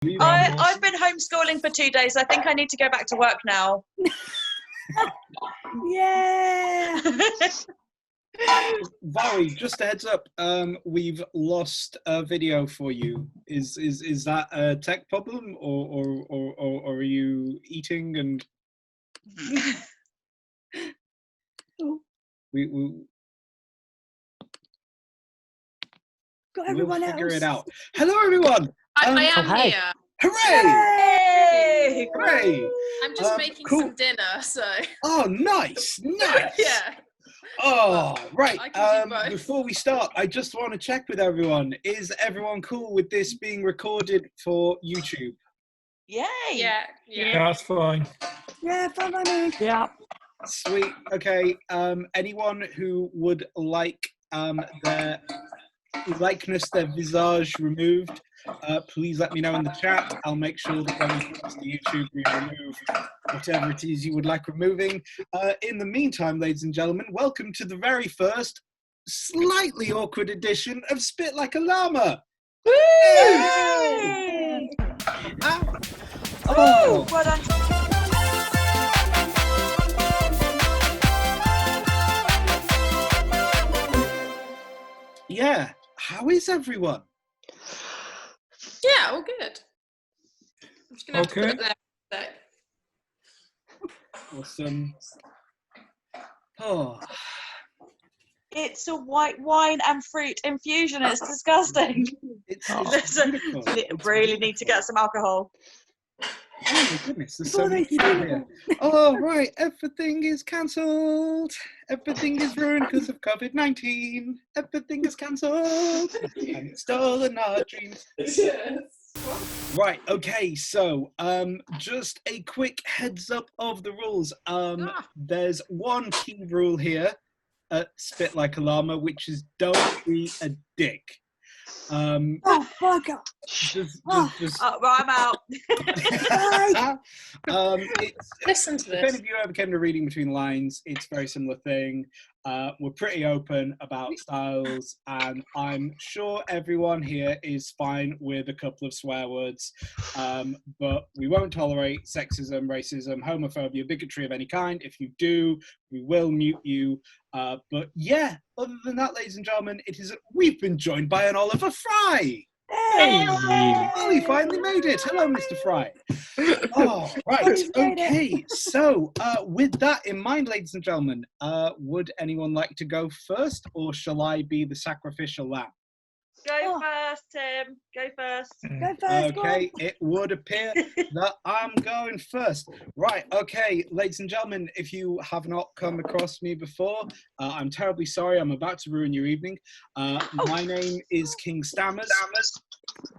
I've been homeschooling for 2 days. I think I need to go back to work now. Yeah. Valerie, just a heads up. We've lost a video for you. Is that a tech problem, or are you eating and? we Got everyone we'll figure else. it out. Hello, everyone. I am here. Hooray! Hey! Hooray! I'm just making cool. some dinner, so. Oh, nice. Yeah. Oh, right. I can do both. Before we start, I just want to check with everyone. Is everyone cool with this being recorded for YouTube? Yay! Yeah. That's fine. Yeah, fun running. Yeah. Sweet. Okay. Anyone who would like their likeness, their visage removed, please let me know in the chat. I'll make sure that when it comes to YouTube, we remove whatever it is you would like removing. In the meantime, ladies and gentlemen, welcome to the very first slightly awkward edition of Spit Like a Llama. Woo! Yay! Oh, Well done. yeah. How is everyone? Yeah, all good. I'm just going to have to put Okay. it there for a sec. Awesome. Oh, It's a white wine and fruit infusion. It's disgusting. it's Listen, beautiful. you It's really need to beautiful. get some alcohol. Oh my goodness, there's so Before many they people steal. here. Oh, right, everything is cancelled. Everything is ruined because of COVID-19. Everything is cancelled. And it's stolen our dreams. Yes. Right, okay, so just a quick heads up of the rules. There's one key rule here at Spit Like a Llama, which is don't be a dick. Oh, bugger. Just Oh, right, I'm out. Listen to if any this. of you ever came to reading between the lines, it's a very similar thing. We're pretty open about styles, and I'm sure everyone here is fine with a couple of swear words, but we won't tolerate sexism, racism, homophobia, bigotry of any kind. If you do, we will mute you. But yeah, other than that, ladies and gentlemen, we've been joined by an Oliver Fry. Hey. Ollie finally made it. Hello, Mr. Fry. Oh, right. Ollie's made it. Okay. So, with that in mind, ladies and gentlemen, would anyone like to go first, or shall I be the sacrificial lamb? Go first, Tim. Go first. Go first. Go on. Okay, it would appear that I'm going first. Right, okay, ladies and gentlemen, if you have not come across me before, I'm terribly sorry. I'm about to ruin your evening. My name is King Stammers.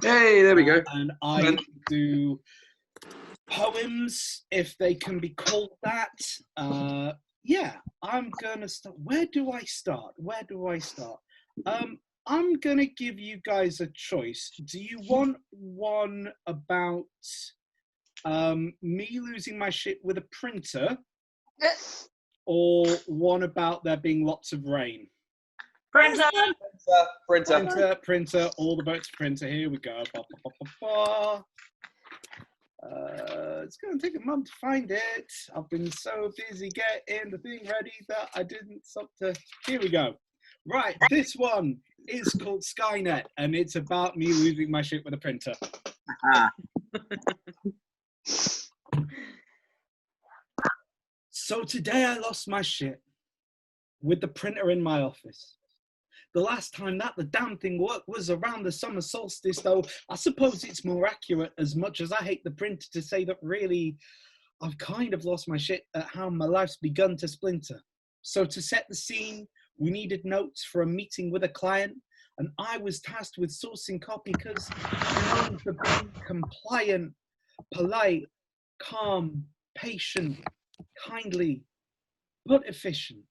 Hey, there we go. And I do poems, if they can be called that. Yeah, I'm gonna start. Where do I start? I'm gonna give you guys a choice. Do you want one about me losing my shit with a printer, or one about there being lots of rain? Printer. Printer, all the votes printer. Here we go. It's going to take a month to find it. I've been so busy getting the thing ready that I didn't stop to... Here we go. Right, this one is called Skynet, and it's about me losing my shit with a printer. So today I lost my shit with the printer in my office. The last time that the damn thing worked was around the summer solstice, though I suppose it's more accurate, as much as I hate the printer to say that really I've kind of lost my shit at how my life's begun to splinter. So to set the scene, we needed notes for a meeting with a client, and I was tasked with sourcing copy because I'm known for being compliant, polite, calm, patient, kindly, but efficient.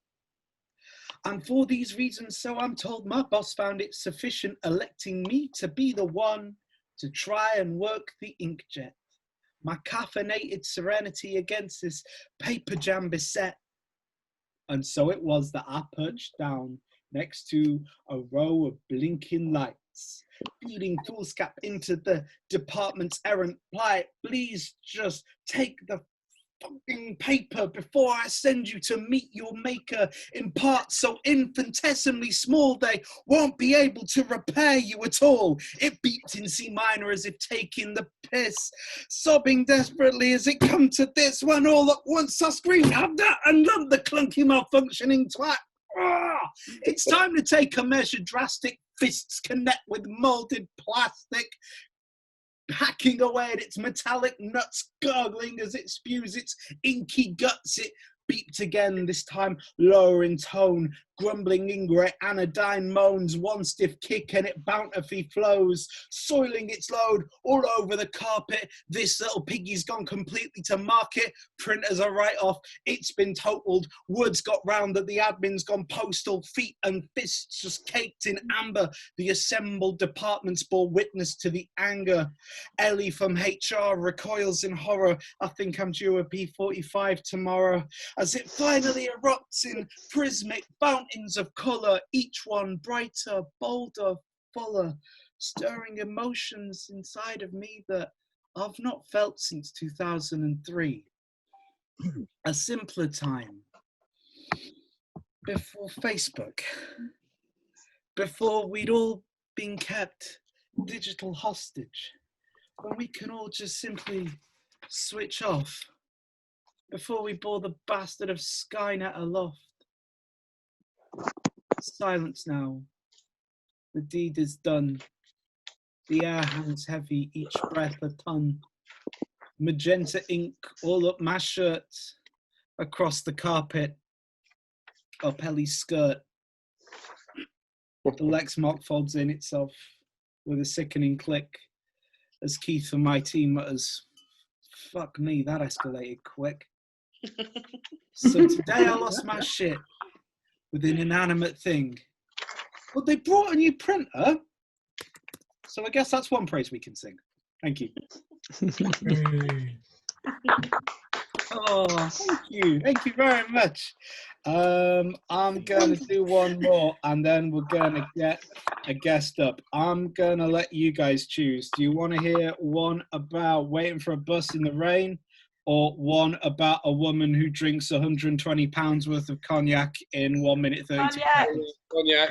And for these reasons, so I'm told, my boss found it sufficient electing me to be the one to try and work the inkjet. My caffeinated serenity against this paper jam beset. And so it was that I perched down next to a row of blinking lights pants, feeding foolscap into the department's errant plight. Please just take the fucking paper before I send you to meet your maker in parts so infinitesimally small they won't be able to repair you at all. It beeped in C minor as if taking the piss, sobbing desperately as it come to this when all at once I screamed, have that and love the clunky malfunctioning twat. Ah, it's time to take a measure. Drastic fists connect with molded plastic, hacking away at its metallic nuts, gurgling as it spews its inky guts. It beeped again, this time lower in tone, grumbling ingrate anodyne moans, one stiff kick and it bountifully flows, soiling its load all over the carpet. This little piggy's gone completely to market. Printers are right off, it's been totaled. Words got round that the admin's gone postal, feet and fists just caked in amber. The assembled departments bore witness to the anger. Ellie from HR recoils in horror. I think I'm due a P45 tomorrow. As it finally erupts in prismic fountains of colour, each one brighter, bolder, fuller, stirring emotions inside of me that I've not felt since 2003. A simpler time, before Facebook, before we'd all been kept digital hostage, when we can all just simply switch off, before we bore the bastard of Skynet aloft. Silence now. The deed is done. The air hangs heavy, each breath a ton. Magenta ink all up my shirt, across the carpet, up Ellie's skirt. The Lexmark folds in itself with a sickening click as Keith from my team mutters, fuck me, that escalated quick. So today I lost my shit with an inanimate thing. But they brought a new printer, so I guess that's one praise we can sing. Thank you. Oh, thank you very much. I'm gonna do one more and then we're gonna get a guest up. I'm gonna let you guys choose. Do you want to hear one about waiting for a bus in the rain, or one about a woman who drinks 120 pounds worth of cognac in 1 minute 32 seconds? Cognac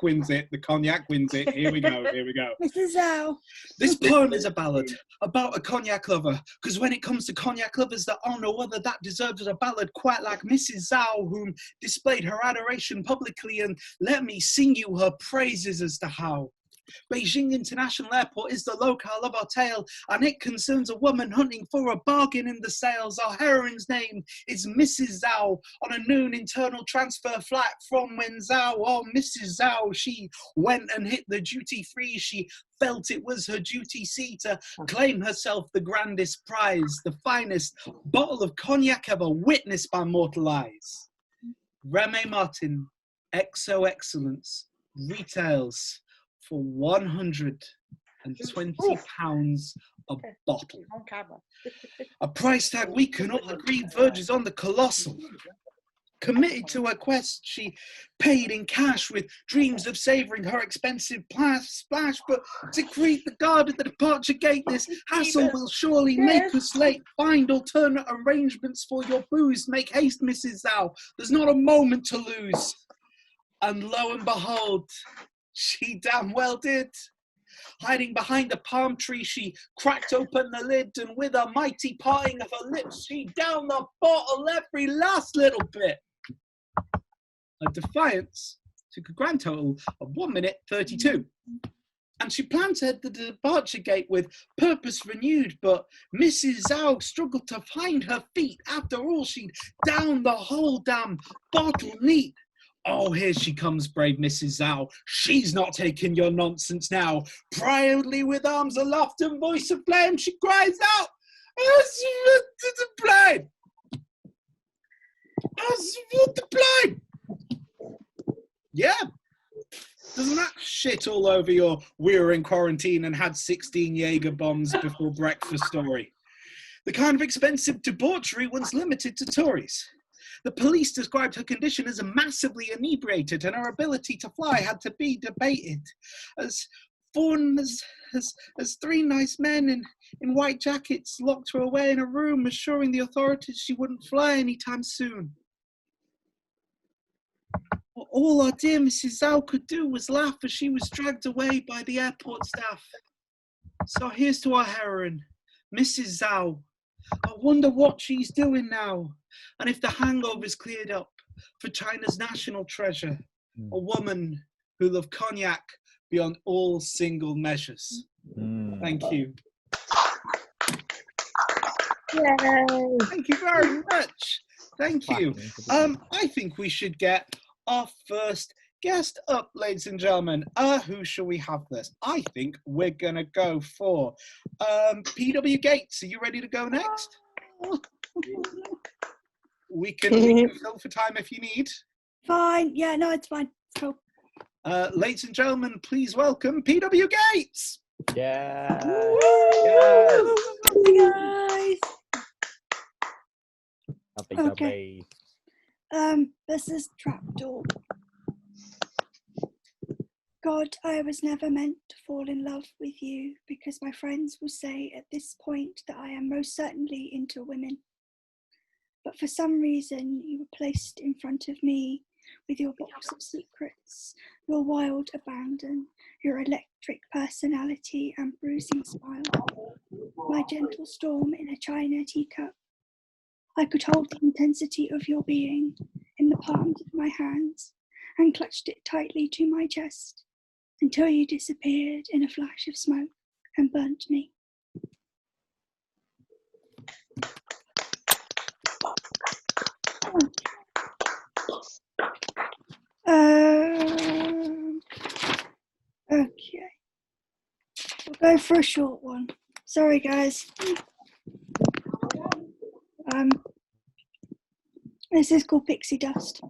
wins it. The cognac wins it. Here we go. Mrs. Zhao. This poem is a ballad about a cognac lover, because when it comes to cognac lovers, there are no other that deserves a ballad quite like Mrs. Zhao, whom displayed her adoration publicly, and let me sing you her praises as to how. Beijing International Airport is the locale of our tale, and it concerns a woman hunting for a bargain in the sales. Our heroine's name is Mrs. Zhao. On a noon internal transfer flight from Wenzhou, oh, Mrs. Zhao, she went and hit the duty-free. She felt it was her duty see to claim herself the grandest prize, the finest bottle of cognac ever witnessed by mortal eyes. Remy Martin, XO Excellence, retails for £120 a bottle. A price tag we can all agree verges on the colossal. Committed to her quest, she paid in cash with dreams of savouring her expensive splash, but to greet the guard at the departure gate, this hassle will surely make us late. Find alternate arrangements for your booze. Make haste, Mrs. Zhao. There's not a moment to lose. And lo and behold, she damn well did. Hiding behind a palm tree, she cracked open the lid, and with a mighty parting of her lips, she downed the bottle every last little bit. Her defiance took a grand total of 1 minute 32. And she planned to head to the departure gate with purpose renewed, but Mrs. Zhao struggled to find her feet. After all, she'd downed the whole damn bottle neat. Oh, here she comes, brave Mrs. Zhao. She's not taking your nonsense now. Proudly with arms aloft and voice aflame, she cries out, "Blind! Yeah. Doesn't that shit all over your "we were in quarantine and had 16 Jaeger bombs before breakfast" story? The kind of expensive debauchery once limited to Tories. The police described her condition as massively inebriated, and her ability to fly had to be debated. As three nice men in white jackets locked her away in a room, assuring the authorities she wouldn't fly anytime soon. All our dear Mrs. Zhao could do was laugh as she was dragged away by the airport staff. So here's to our heroine, Mrs. Zhao. I wonder what she's doing now, and if the hangover's cleared up for China's national treasure, a woman who loved cognac beyond all single measures. Thank you. Yay. Thank you very much. Thank you. I think we should get our first guest up, ladies and gentlemen. Who shall we have this? I think we're gonna go for PW Gates. Are you ready to go next? We can fill for time if you need. Fine. Yeah, no, it's fine. It's cool. Ladies and gentlemen, please welcome PW Gates. Yeah. Hey guys. Okay. This is Trapdoor. God, I was never meant to fall in love with you because my friends will say at this point that I am most certainly into women. But for some reason, you were placed in front of me with your box of secrets, your wild abandon, your electric personality and bruising smile, my gentle storm in a china teacup. I could hold the intensity of your being in the palms of my hands and clutched it tightly to my chest until you disappeared in a flash of smoke and burnt me. Okay. We'll go for a short one. Sorry, guys. This is called Pixie Dust.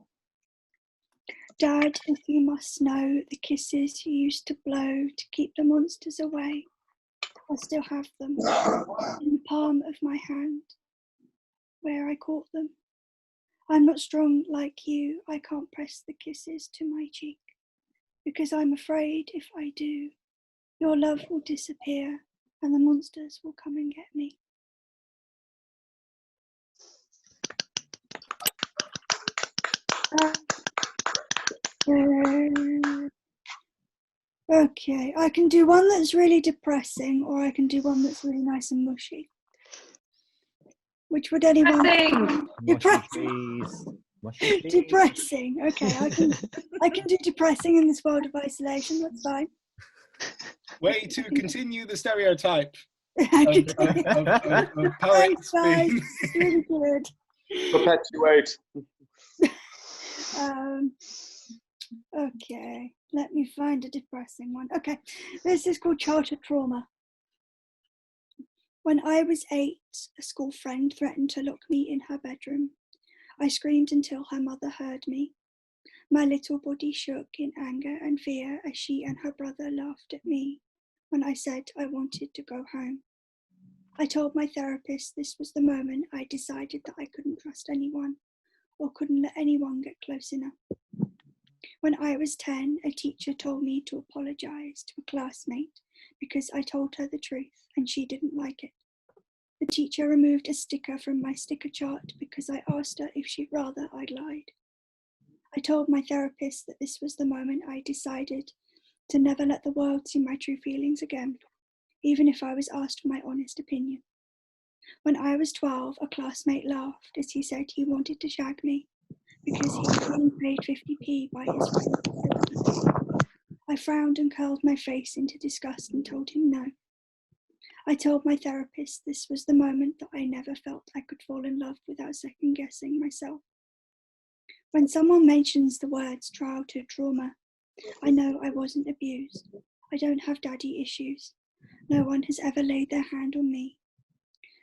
Dad, if you must know the kisses you used to blow to keep the monsters away, I still have them in the palm of my hand, where I caught them. I'm not strong like you. I can't press the kisses to my cheek, because I'm afraid if I do, your love will disappear and the monsters will come and get me. Okay, I can do one that's really depressing, or I can do one that's really nice and mushy. Which would anyone? Depressing. Depressing. Okay, I can do depressing in this world of isolation. That's fine. Way to continue the stereotype I can of Thanks, poets guys. being. It's really good. Perpetuate. Okay, let me find a depressing one. Okay, this is called childhood trauma. When I was 8, a school friend threatened to lock me in her bedroom. I screamed until her mother heard me. My little body shook in anger and fear as she and her brother laughed at me when I said I wanted to go home. I told my therapist this was the moment I decided that I couldn't trust anyone or couldn't let anyone get close enough. When I was 10, a teacher told me to apologise to a classmate because I told her the truth and she didn't like it. The teacher removed a sticker from my sticker chart because I asked her if she'd rather I'd lied. I told my therapist that this was the moment I decided to never let the world see my true feelings again, even if I was asked for my honest opinion. When I was 12, a classmate laughed as he said he wanted to shag me because he was being paid 50p by his friend. I frowned and curled my face into disgust and told him no. I told my therapist this was the moment that I never felt I could fall in love without second guessing myself. When someone mentions the words childhood trauma, I know I wasn't abused. I don't have daddy issues. No one has ever laid their hand on me.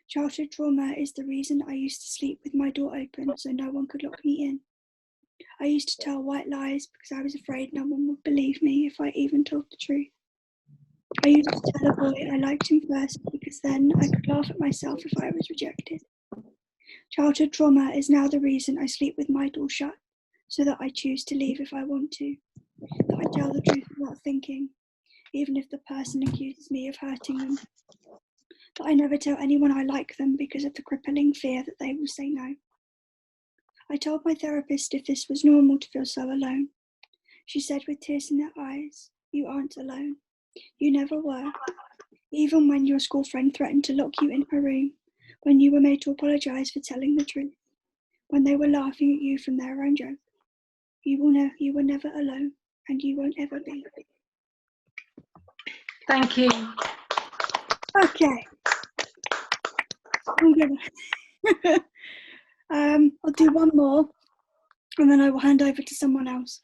Childhood trauma is the reason I used to sleep with my door open so no one could lock me in. I used to tell white lies because I was afraid no one would believe me if I even told the truth. I used to tell a boy I liked him first because then I could laugh at myself if I was rejected. Childhood trauma is now the reason I sleep with my door shut, so that I choose to leave if I want to, that I tell the truth without thinking, even if the person accuses me of hurting them, that I never tell anyone I like them because of the crippling fear that they will say no. I told my therapist if this was normal to feel so alone. She said with tears in her eyes, "You aren't alone. You never were. Even when your school friend threatened to lock you in her room, when you were made to apologise for telling the truth, when they were laughing at you from their own joke. You will know you were never alone, and you won't ever be." Thank you. Okay. I'm gonna I'll do one more, and then I will hand over to someone else.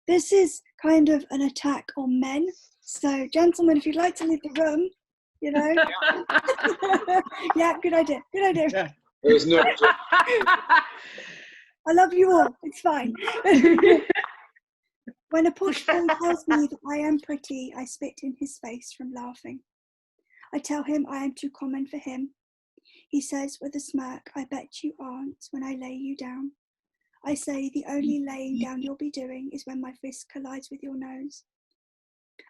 This is kind of an attack on men. So, gentlemen, if you'd like to leave the room, you know. Yeah, good idea. Good idea. Yeah. There's no. I love you all. It's fine. When a push boy tells me that I am pretty, I spit in his face from laughing. I tell him I am too common for him. He says with a smirk, "I bet you aren't," when I lay you down. I say the only laying down you'll be doing is when my fist collides with your nose.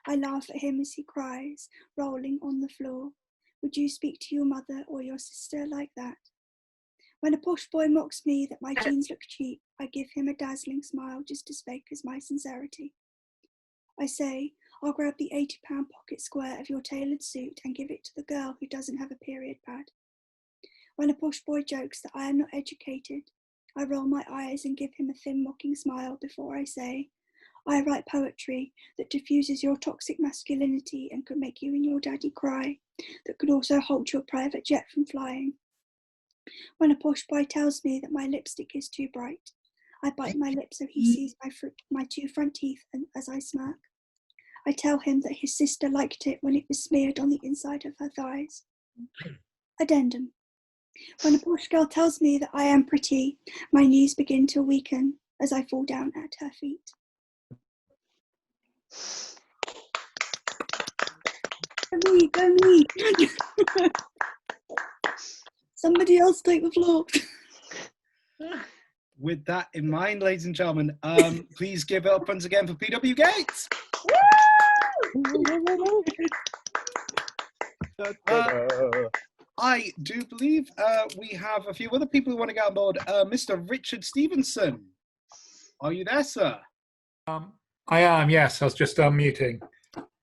I laugh at him as he cries, rolling on the floor. Would you speak to your mother or your sister like that? When a posh boy mocks me that my jeans look cheap, I give him a dazzling smile just as fake as my sincerity. I say, I'll grab the £80 pocket square of your tailored suit and give it to the girl who doesn't have a period pad. When a posh boy jokes that I am not educated, I roll my eyes and give him a thin mocking smile before I say, I write poetry that diffuses your toxic masculinity and could make you and your daddy cry, that could also halt your private jet from flying. When a posh boy tells me that my lipstick is too bright, I bite my lip so he sees my two front teeth as I smirk. I tell him that his sister liked it when it was smeared on the inside of her thighs. Addendum. When a posh girl tells me that I am pretty, my knees begin to weaken as I fall down at her feet. Go me. Somebody else take the floor. With that in mind, ladies and gentlemen, please give it up once again for PW Gates. I do believe we have a few other people who want to get on board. Mr. Richard Stevenson, are you there, sir? I am, yes. I was just unmuting.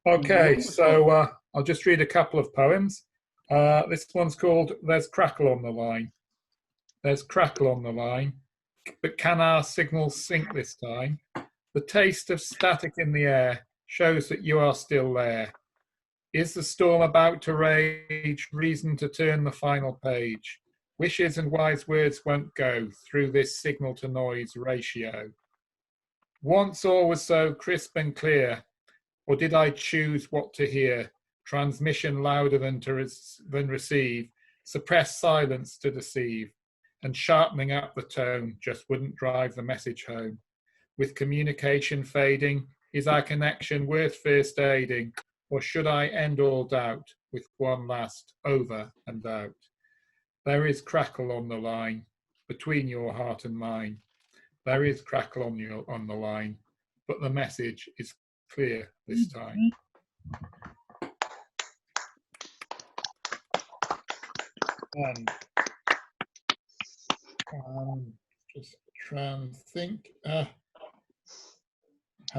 Okay, so I'll just read a couple of poems. This one's called There's Crackle on the Line. There's crackle on the line, but can our signals sync this time? The taste of static in the air shows that you are still there. Is the storm about to rage, reason to turn the final page? Wishes and wise words won't go through this signal to noise ratio. Once all was so crisp and clear, or did I choose what to hear? Transmission louder than receive, suppress silence to deceive, and sharpening up the tone just wouldn't drive the message home. With communication fading, is our connection worth first aiding, or should I end all doubt with one last over and out? There is crackle on the line between your heart and mine. There is crackle on the line, but the message is clear this time. And just try and think. Haven't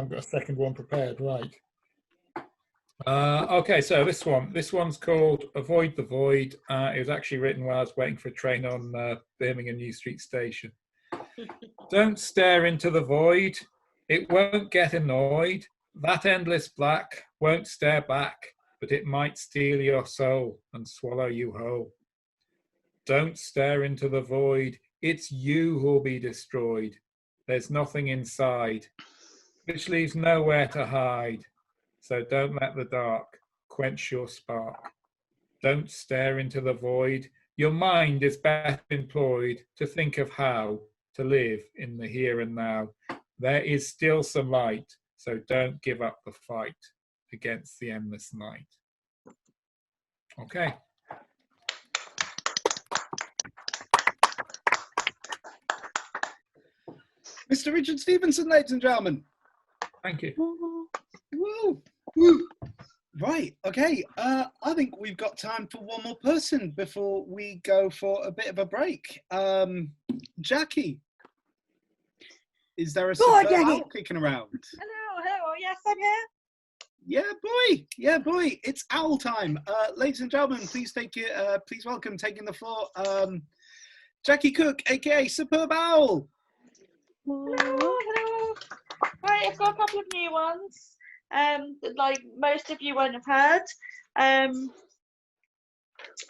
got a second one prepared, right? Okay, so this one's called Avoid the Void. It was actually written while I was waiting for a train on Birmingham New Street Station. Don't stare into the void, it won't get annoyed. That endless black won't stare back, but it might steal your soul and swallow you whole. Don't stare into the void, it's you who'll be destroyed. There's nothing inside, which leaves nowhere to hide. So don't let the dark quench your spark. Don't stare into the void. Your mind is better employed to think of how to live in the here and now. There is still some light, so don't give up the fight against the endless night. Okay. Mr. Richard Stevenson, ladies and gentlemen. Thank you. Woo! Woo! Right, okay. I think we've got time for one more person before we go for a bit of a break. Jackie, is there a superb owl kicking around? Hello, yes, I'm here. Yeah, boy, it's owl time. Ladies and gentlemen, please welcome taking the floor, Jackie Cook, aka Superb Owl. Hello. Right, I've got a couple of new ones. Like most of you won't have heard.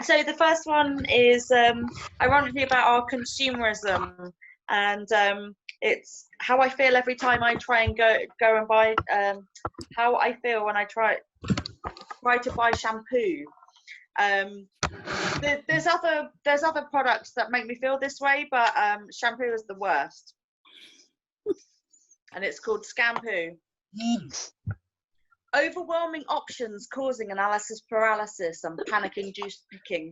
So the first one is ironically about our consumerism, and it's how I feel every time I try and go and buy. How I feel when I try to buy shampoo. There's other products that make me feel this way, but shampoo is the worst, and it's called Scampoo. Overwhelming options causing analysis paralysis and panic-induced picking.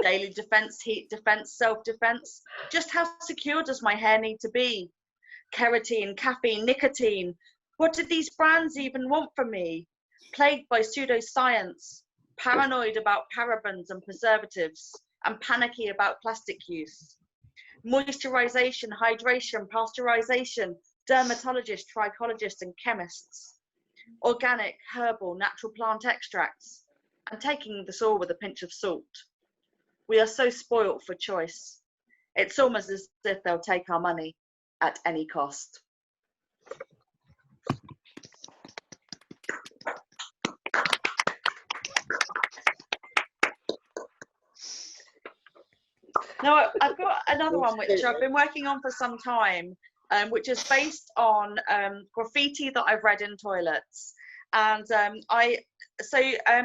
Daily defense, heat defense, self-defense. Just how secure does my hair need to be? Keratin, caffeine, nicotine. What did these brands even want from me? Plagued by pseudoscience, paranoid about parabens and preservatives, and panicky about plastic use. Moisturization, hydration, pasteurization, dermatologists, trichologists, and chemists. Organic, herbal, natural plant extracts, and taking this all with a pinch of salt. We are so spoilt for choice. It's almost as if they'll take our money at any cost. Now, I've got another one which I've been working on for some time, which is based on graffiti that I've read in toilets. And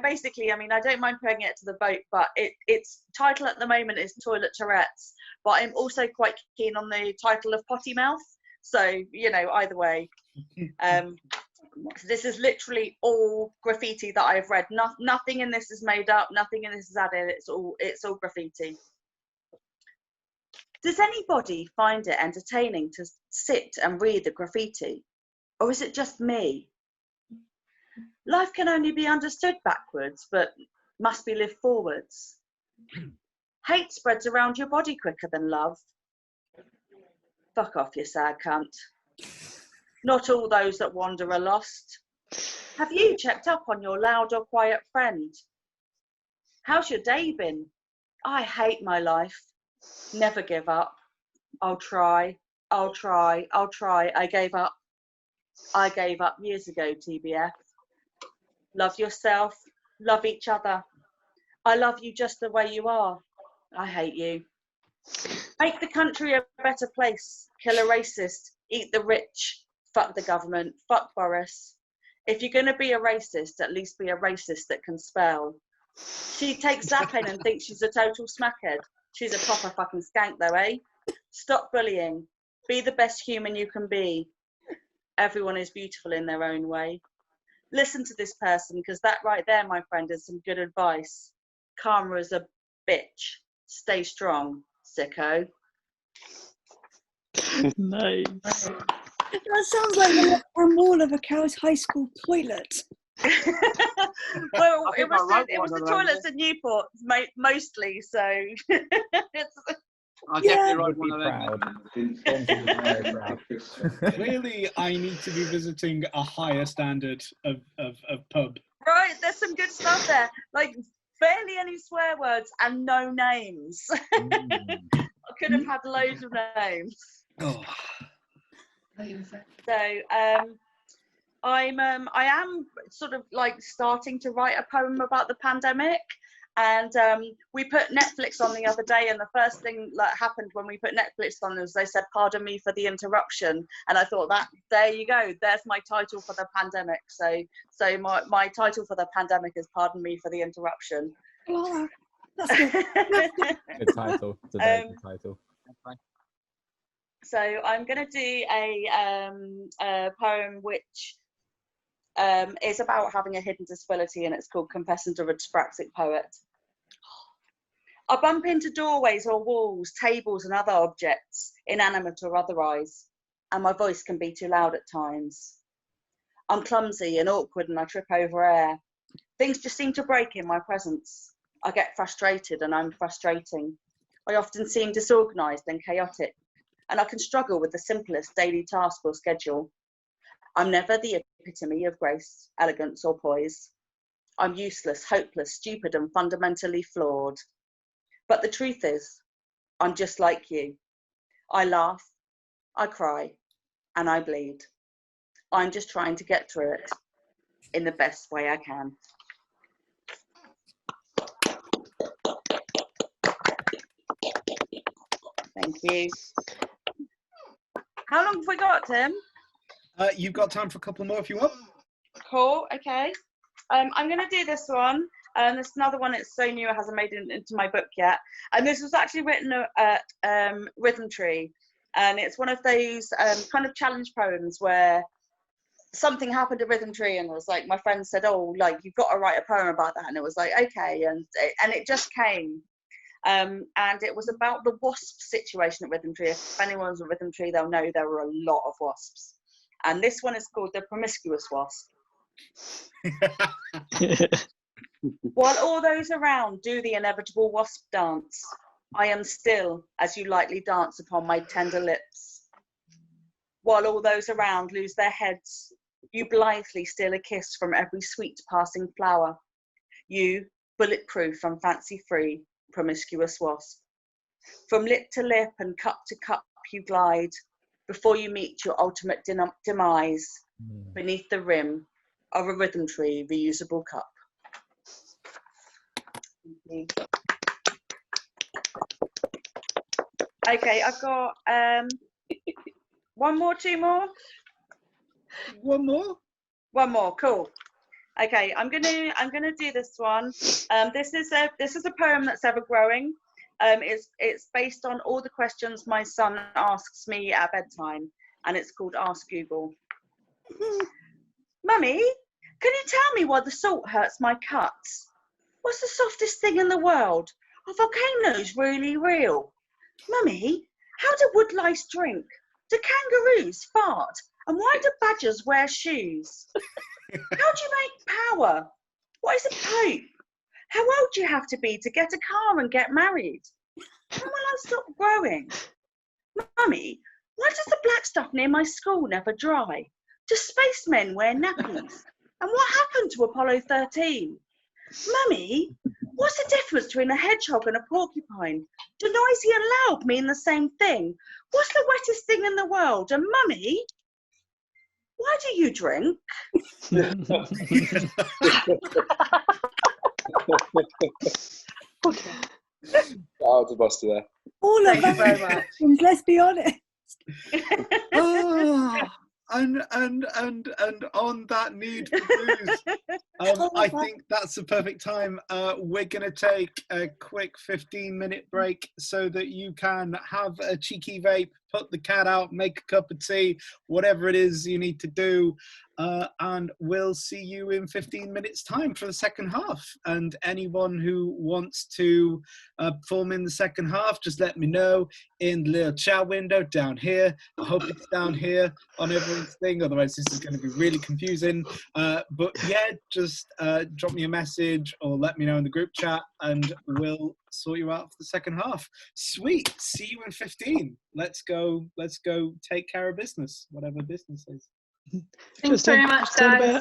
basically, I mean, I don't mind putting it to the vote, but its title at the moment is Toilet Tourette's, but I'm also quite keen on the title of Potty Mouth. So, you know, either way. This is literally all graffiti that I've read. Nothing in this is made up, nothing in this is added, it's all graffiti. Does anybody find it entertaining to sit and read the graffiti? Or is it just me? Life can only be understood backwards, but must be lived forwards. Hate spreads around your body quicker than love. Fuck off, you sad cunt. Not all those that wander are lost. Have you checked up on your loud or quiet friend? How's your day been? I hate my life. Never give up. I'll try. I gave up. I gave up years ago, TBF. Love yourself. Love each other. I love you just the way you are. I hate you. Make the country a better place. Kill a racist. Eat the rich. Fuck the government. Fuck Boris. If you're going to be a racist, at least be a racist that can spell. She takes Zappin and thinks she's a total smackhead. She's a proper fucking skank though, eh? Stop bullying. Be the best human you can be. Everyone is beautiful in their own way. Listen to this person, because that right there, my friend, is some good advice. Karma is a bitch. Stay strong, sicko. Nice. That sounds like from all of a cow's high school toilet. Well, it was the toilets in Newport mostly, so I Yeah. definitely wrote Would be one of them. proud. Clearly, I need to be visiting a higher standard of pub. right, there's some good stuff there. Like barely any swear words and no names. I could have had loads of names. Oh. So I am sort of like starting to write a poem about the pandemic, and we put Netflix on the other day, and the first thing that happened when we put Netflix on was they said, "Pardon me for the interruption," and I thought that there you go, there's my title for the pandemic. So my title for the pandemic is "Pardon me for the interruption." Oh, that's good. Good title. It's a very good title. So I'm going to do a poem which is about having a hidden disability, and it's called Confessing to a Dyspraxic Poet. I bump into doorways or walls, tables and other objects, inanimate or otherwise. and my voice can be too loud at times. I'm clumsy and awkward and I trip over air. Things just seem to break in my presence. I get frustrated and I'm frustrating. I often seem disorganised and chaotic, and I can struggle with the simplest daily task or schedule. I'm never the epitome of grace, elegance or poise. I'm useless, hopeless, stupid and fundamentally flawed. But the truth is, I'm just like you. I laugh, I cry, and I bleed. I'm just trying to get through it in the best way I can. Thank you. How long have we got, Tim? You've got time for a couple more if you want. Cool, okay. I'm going to do this one. There's another one that's so new it hasn't made it into my book yet. And this was actually written at Rhythm Tree. And it's one of those kind of challenge poems where something happened at Rhythm Tree and it was like, my friend said, oh, like, you've got to write a poem about that. And it was like, okay. And it just came. And it was about the wasp situation at Rhythm Tree. If anyone's at Rhythm Tree, they'll know there were a lot of wasps. And this one is called The Promiscuous Wasp. While all those around do the inevitable wasp dance, I am still as you lightly dance upon my tender lips. While all those around lose their heads, you blithely steal a kiss from every sweet passing flower. You, bulletproof and fancy-free, promiscuous wasp. From lip to lip and cup to cup you glide, before you meet your ultimate demise, beneath the rim of a Rhythm Tree reusable cup. Thank you. Okay, I've got one more, two more. One more. One more, cool. Okay, I'm gonna do this one. This is a poem that's ever growing. It's based on all the questions my son asks me at bedtime, and it's called Ask Google. Mummy, can you tell me why the salt hurts my cuts? What's the softest thing in the world? Are volcanoes really real? Mummy, how do woodlice drink? Do kangaroos fart? And why do badgers wear shoes? How do you make power? What is a pope? How old do you have to be to get a car and get married? When will I stop growing? Mummy, why does the black stuff near my school never dry? Do spacemen wear nappies? And what happened to Apollo 13? Mummy, what's the difference between a hedgehog and a porcupine? Do noisy and loud mean the same thing? What's the wettest thing in the world? And Mummy, why do you drink? Out of Buster there. All of Thank you very those much. questions, let's be honest. And on that need for booze, I think that's the perfect time. We're going to take a quick 15-minute break so that you can have a cheeky vape, put the cat out, make a cup of tea, whatever it is you need to do. And we'll see you in 15 minutes time for the second half. And anyone who wants to perform in the second half, just let me know in the little chat window down here. I hope it's down here on everyone's thing, otherwise this is going to be really confusing. But yeah, just drop me a message or let me know in the group chat and we'll sort you out for the second half. Sweet. See you in 15. Let's go take care of business, whatever business is. Thanks very much, guys.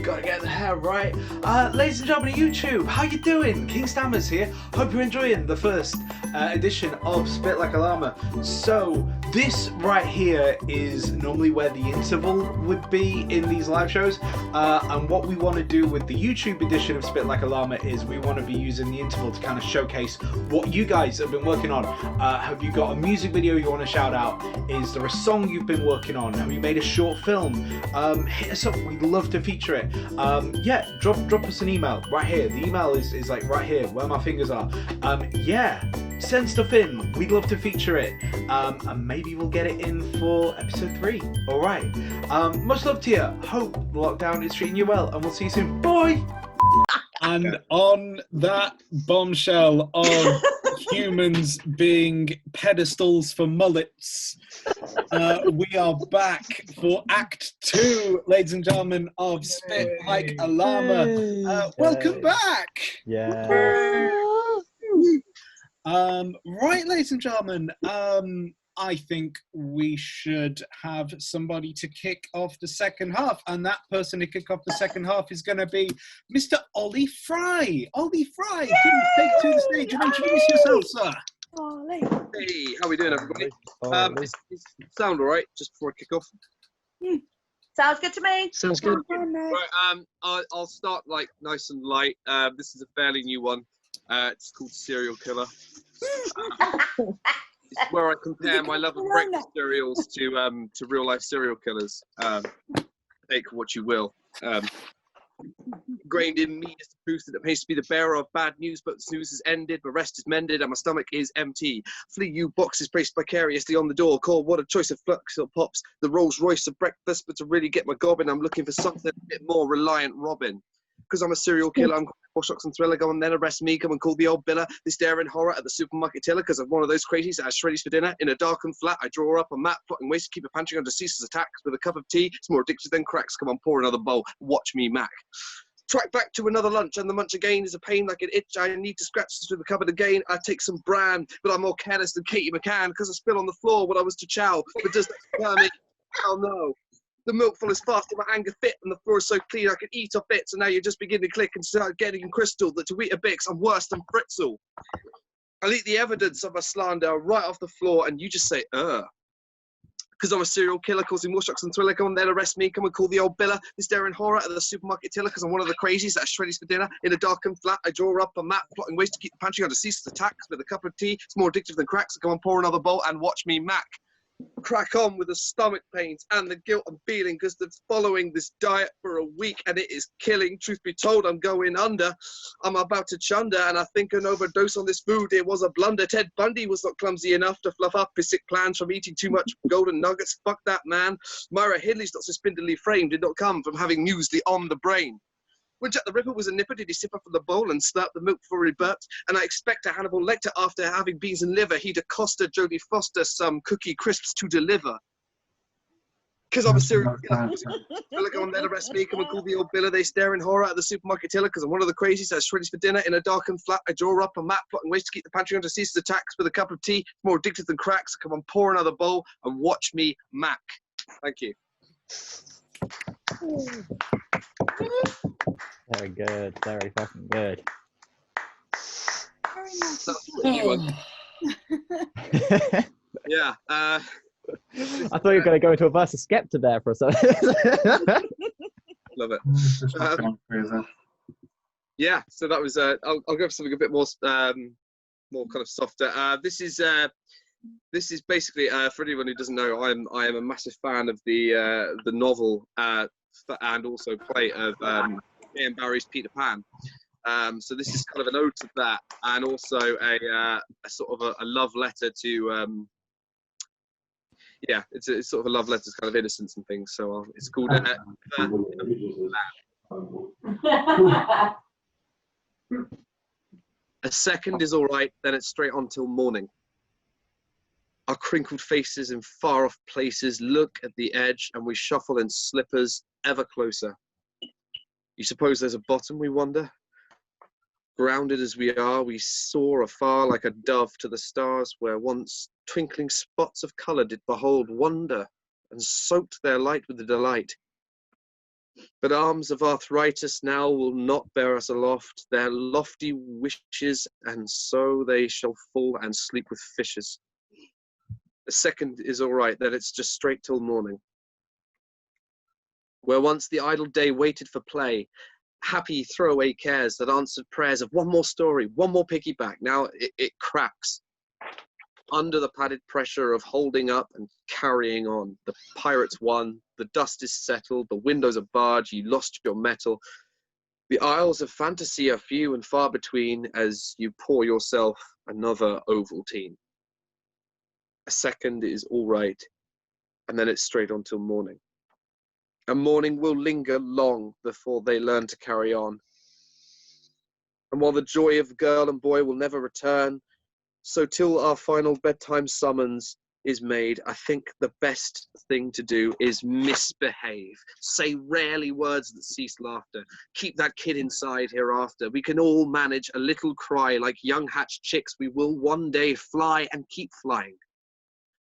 Gotta get the hair right. Ladies and gentlemen of YouTube, how you doing? King Stammers here. Hope you're enjoying the first edition of Spit Like A Llama. So this right here is normally where the interval would be in these live shows, and what we want to do with the YouTube edition of Spit Like A Llama is we want to be using the interval to kind of showcase what you guys have been working on. Have you got a music video you want to shout out? Is there a song you've been working on? Have you made a short film? Hit us up, we'd love to feature it. Yeah, drop us an email right here. The email is like right here where my fingers are. Yeah, send stuff in. We'd love to feature it. And maybe we'll get it in for episode 3. All right. Much love to you. Hope the lockdown is treating you well, and we'll see you soon. Bye. And on that bombshell of humans being pedestals for mullets, we are back for Act 2, ladies and gentlemen, of Spit Like a Llama. Welcome back. Yeah. Right, ladies and gentlemen, I think we should have somebody to kick off the second half, and that person to kick off the second half is going to be Mr. Ollie Fry. Ollie Fry, please take to the stage and introduce yourself, sir. Ollie. Hey, how we doing, everybody? Ollie. Is sound all right? Just before I kick off. Sounds good to me. Sounds good. Right. I'll start like nice and light. This is a fairly new one. It's called Serial Killer. It's where I compare my love of breakfast cereals to real life serial killers. Take what you will. Ingrained in me is the truth that it pays to be the bearer of bad news, but the snooze has ended, my rest is mended, and my stomach is empty. Flee you boxes braced vicariously on the door, call what a choice of flux or pops, the Rolls Royce of breakfast, but to really get my gobbin, I'm looking for something a bit more reliant Robin. Because I'm a serial killer, I'm for shocks and thriller, go and then arrest me, come and call the old biller. They stare in horror at the supermarket tiller, because I'm one of those crazies that has shreddies for dinner. In a darkened flat, I draw up a map, plotting ways to keep a pantry under ceaseless attacks. With a cup of tea, it's more addictive than cracks. Come on, pour another bowl, watch me mac. Track back to another lunch, and the munch again is a pain like an itch. I need to scratch through the cupboard again. I take some bran, but I'm more careless than Katie McCann, because I spill on the floor what I was to chow. But does that scare me? Hell no. The milk follows fast in my anger fit, and the floor is so clean I could eat off bits, and now you're just beginning to click and start getting crystal that to Weetabix I'm worse than Fritzl. I'll eat the evidence of my slander right off the floor, and you just say, because I'm a serial killer causing more shocks and thriller. Go and then arrest me, come and call the old biller. They stare in horror at the supermarket tiller, because I'm one of the crazies that has shreddies for dinner. In a darkened flat, I draw up a map, plotting ways to keep the pantry under ceaseless attacks. With a cup of tea, it's more addictive than cracks, so come and pour another bowl and watch me mac. Crack on with the stomach pains and the guilt I'm feeling, because they're following this diet for a week and it is killing. Truth be told, I'm going under. I'm about to chunder, and I think an overdose on this food, it was a blunder. Ted Bundy was not clumsy enough to fluff up his sick plans from eating too much golden nuggets. Fuck that, man. Myra Hidley's not so spindly framed, did not come from having muesli on the brain. When Jack the Ripper was a nipper, did he sip up from the bowl and slurp the milk before he burped? And I expect a Hannibal Lecter, after having beans and liver, he'd accost Jodie Foster some cookie crisps to deliver. Because I'm a serial killer. Go on then arrest me, come and call the old biller. They stare in horror at the supermarket tiller, because I'm one of the crazies that has shreddies for dinner. In a darkened flat, I draw up a map, plotting ways to keep the pantry under ceaseless attacks. With a cup of tea, it's more addictive than cracks. So come on, pour another bowl and watch me mac. Thank you. Very good. Very fucking good. Very nice. That's a new one. Yeah. I thought you were going to go into a verse of Skepta there for a second. Love it. Yeah, so that was. I'll go for something a bit more kind of softer. This is basically for anyone who doesn't know, I am a massive fan of the novel and also play of Ian Barry's Peter Pan. So this is kind of an ode to that, and also a sort of a love letter to. Yeah, it's sort of a love letter to kind of innocence and things. So it's called. A second is all right, then it's straight on till morning. Our crinkled faces in far-off places look at the edge, and we shuffle in slippers ever closer. You suppose there's a bottom, we wonder? Grounded as we are, we soar afar like a dove to the stars, where once twinkling spots of colour did behold wonder, and soaked their light with the delight. But arms of arthritis now will not bear us aloft, their lofty wishes, and so they shall fall and sleep with fishes. A second is all right, that it's just straight till morning. Where once the idle day waited for play, happy throwaway cares that answered prayers of one more story, one more piggyback, now it cracks. Under the padded pressure of holding up and carrying on, the pirates won, the dust is settled, the windows are barred, you lost your mettle. The isles of fantasy are few and far between as you pour yourself another Ovaltine. A second is all right, and then it's straight on till morning. And morning will linger long before they learn to carry on. And while the joy of girl and boy will never return, so till our final bedtime summons is made, I think the best thing to do is misbehave. Say rarely words that cease laughter. Keep that kid inside hereafter. We can all manage a little cry like young hatched chicks. We will one day fly and keep flying,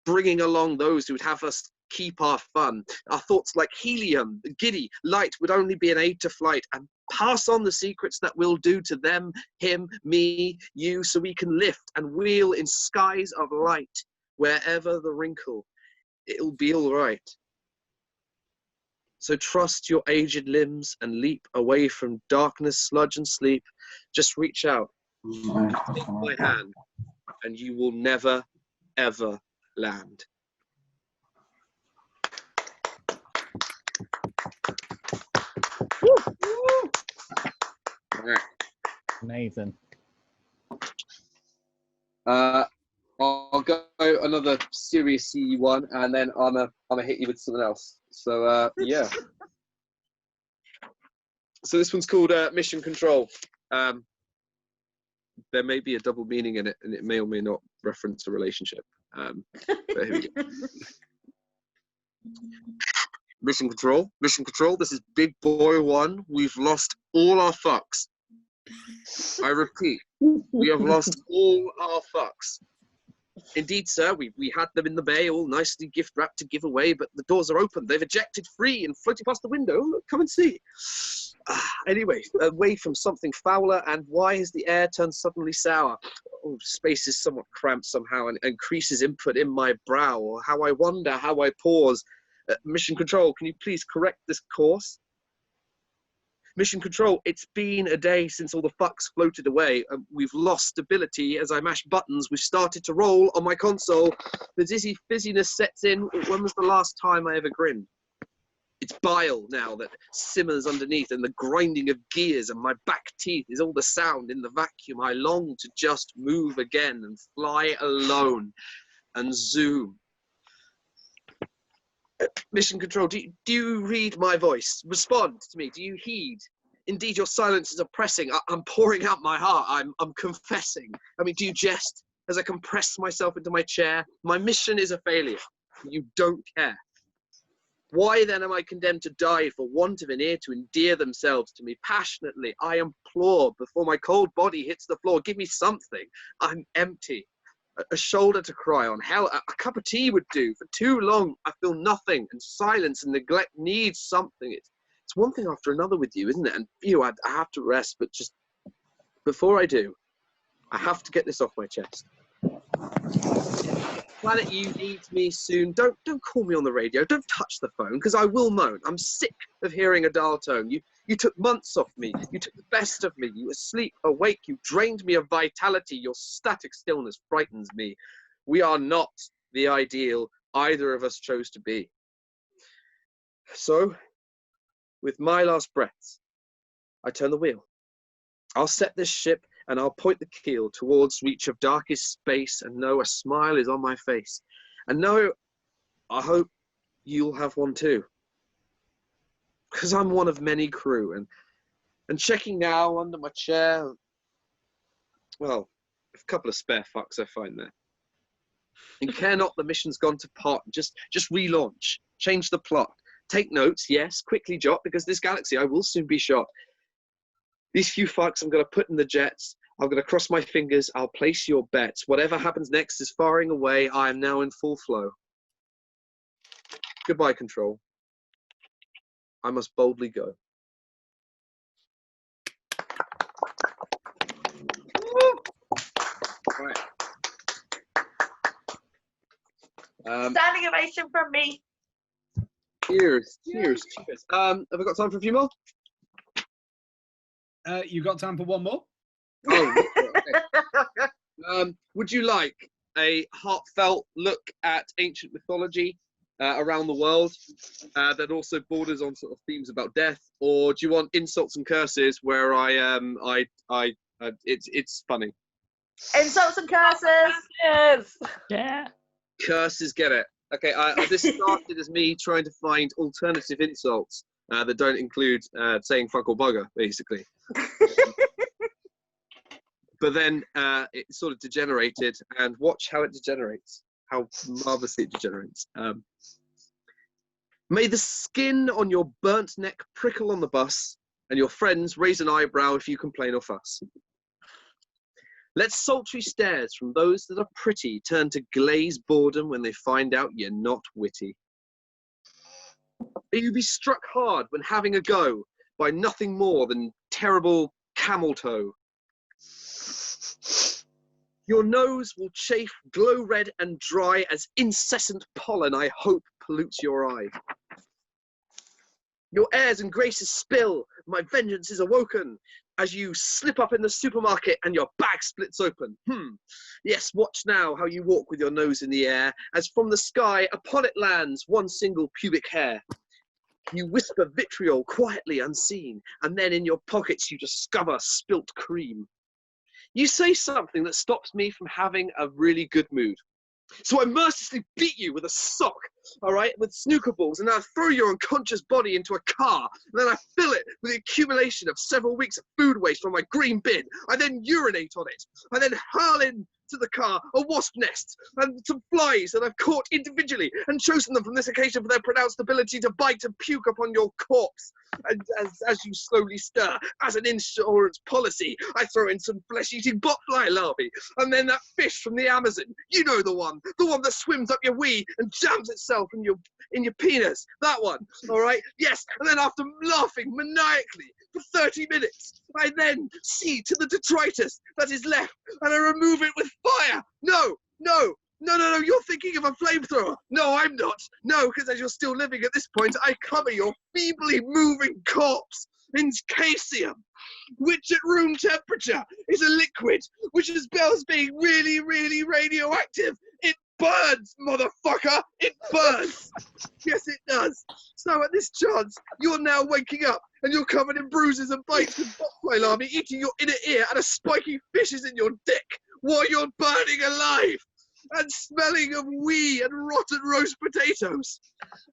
bringing along those who'd have us keep our fun. Our thoughts like helium, giddy, light would only be an aid to flight, and pass on the secrets that we'll do to them, him, me, you, so we can lift and wheel in skies of light. Wherever the wrinkle, it'll be all right. So trust your aged limbs and leap away from darkness, sludge, and sleep. Just reach out, take my hand, and you will never, ever land. Amazing. I'll go another serious one, and then I'm gonna hit you with something else. So yeah. So this one's called Mission Control. There may be a double meaning in it, and it may or may not reference a relationship. But here we go. Mission Control. Mission Control. This is Big Boy 1. We've lost all our fucks. I repeat, we have lost all our fucks. Indeed, sir, we had them in the bay, all nicely gift wrapped to give away, but the doors are open. They've ejected free and floating past the window. Look, come and see. Anyway, away from something fouler, and why has the air turned suddenly sour? Oh, space is somewhat cramped somehow, and increases input in my brow, or how I wonder, how I pause. Mission Control, can you please correct this course? Mission Control, it's been a day since all the fucks floated away. We've lost stability as I mash buttons. We've started to roll on my console. The dizzy fizziness sets in. When was the last time I ever grinned? It's bile now that simmers underneath, and the grinding of gears and my back teeth is all the sound in the vacuum. I long to just move again and fly alone and zoom. Mission Control, do you read my voice? Respond to me. Do you heed? Indeed, your silence is oppressing. I'm pouring out my heart. I'm confessing. I mean, do you jest as I compress myself into my chair? My mission is a failure. You don't care. Why then am I condemned to die for want of an ear to endear themselves to me passionately? I implore before my cold body hits the floor. Give me something. I'm empty. A shoulder to cry on. Hell, a cup of tea would do. For too long, I feel nothing, and silence and neglect needs something. It's one thing after another with you, isn't it? And I have to rest, but just before I do, I have to get this off my chest. Planet U needs me soon. Don't call me on the radio. Don't touch the phone, because I will moan. I'm sick of hearing a dial tone. You took months off me. You took the best of me. You asleep, awake. You drained me of vitality. Your static stillness frightens me. We are not the ideal either of us chose to be. So, with my last breaths, I turn the wheel. I'll set this ship, and I'll point the keel towards reach of darkest space, and know a smile is on my face. And know, I hope you'll have one too. Because I'm one of many crew, and checking now under my chair, well, a couple of spare fucks I find there. And care not the mission's gone to pot, just relaunch, change the plot. Take notes, yes, quickly jot, because this galaxy I will soon be shot. These few fucks I'm going to put in the jets. I'm going to cross my fingers. I'll place your bets. Whatever happens next is firing away. I am now in full flow. Goodbye, Control. I must boldly go. Right. Standing ovation from me. Cheers. Have we got time for a few more? You got time for one more? Oh, okay. Would you like a heartfelt look at ancient mythology around the world that also borders on sort of themes about death, or do you want insults and curses where it's funny? Insults and curses. Yes. Yeah. Curses, get it. Okay, this started as me trying to find alternative insults that don't include saying fuck or bugger, basically. But then it sort of degenerated, and watch how it degenerates, how marvelously it degenerates. May the skin on your burnt neck prickle on the bus, and your friends raise an eyebrow if you complain or fuss. Let sultry stares from those that are pretty turn to glazed boredom when they find out you're not witty. May you be struck hard when having a go by nothing more than terrible camel toe. Your nose will chafe, glow red and dry as incessant pollen, I hope, pollutes your eye. Your airs and graces spill, my vengeance is awoken, as you slip up in the supermarket and your bag splits open. Yes, watch now how you walk with your nose in the air, as from the sky upon it lands one single pubic hair. You whisper vitriol quietly unseen, and then in your pockets you discover spilt cream. You say something that stops me from having a really good mood. So I mercilessly beat you with a sock, all right, with snooker balls, and then I throw your unconscious body into a car, and then I fill it with the accumulation of several weeks of food waste from my green bin. I then urinate on it. I then hurl into the car a wasp nest and some flies that I've caught individually and chosen them from this occasion for their pronounced ability to bite and puke upon your corpse. And as you slowly stir, as an insurance policy, I throw in some flesh-eating botfly larvae, and then that fish from the Amazon, you know the one that swims up your wee and jams itself in your penis, that one, all right? Yes, and then after laughing maniacally for 30 minutes, I then see to the detritus that is left, and I remove it with fire. No, you're thinking of a flamethrower. No, I'm not. No, because as you're still living at this point, I cover your feebly moving corpse in caesium, which at room temperature is a liquid, which as well as being really, really radioactive, it burns, motherfucker! It burns! Yes, it does. So at this chance, you're now waking up, and you're covered in bruises and bites with botfly larvae eating your inner ear, and a spiky fish is in your dick while you're burning alive and smelling of wee and rotten roast potatoes.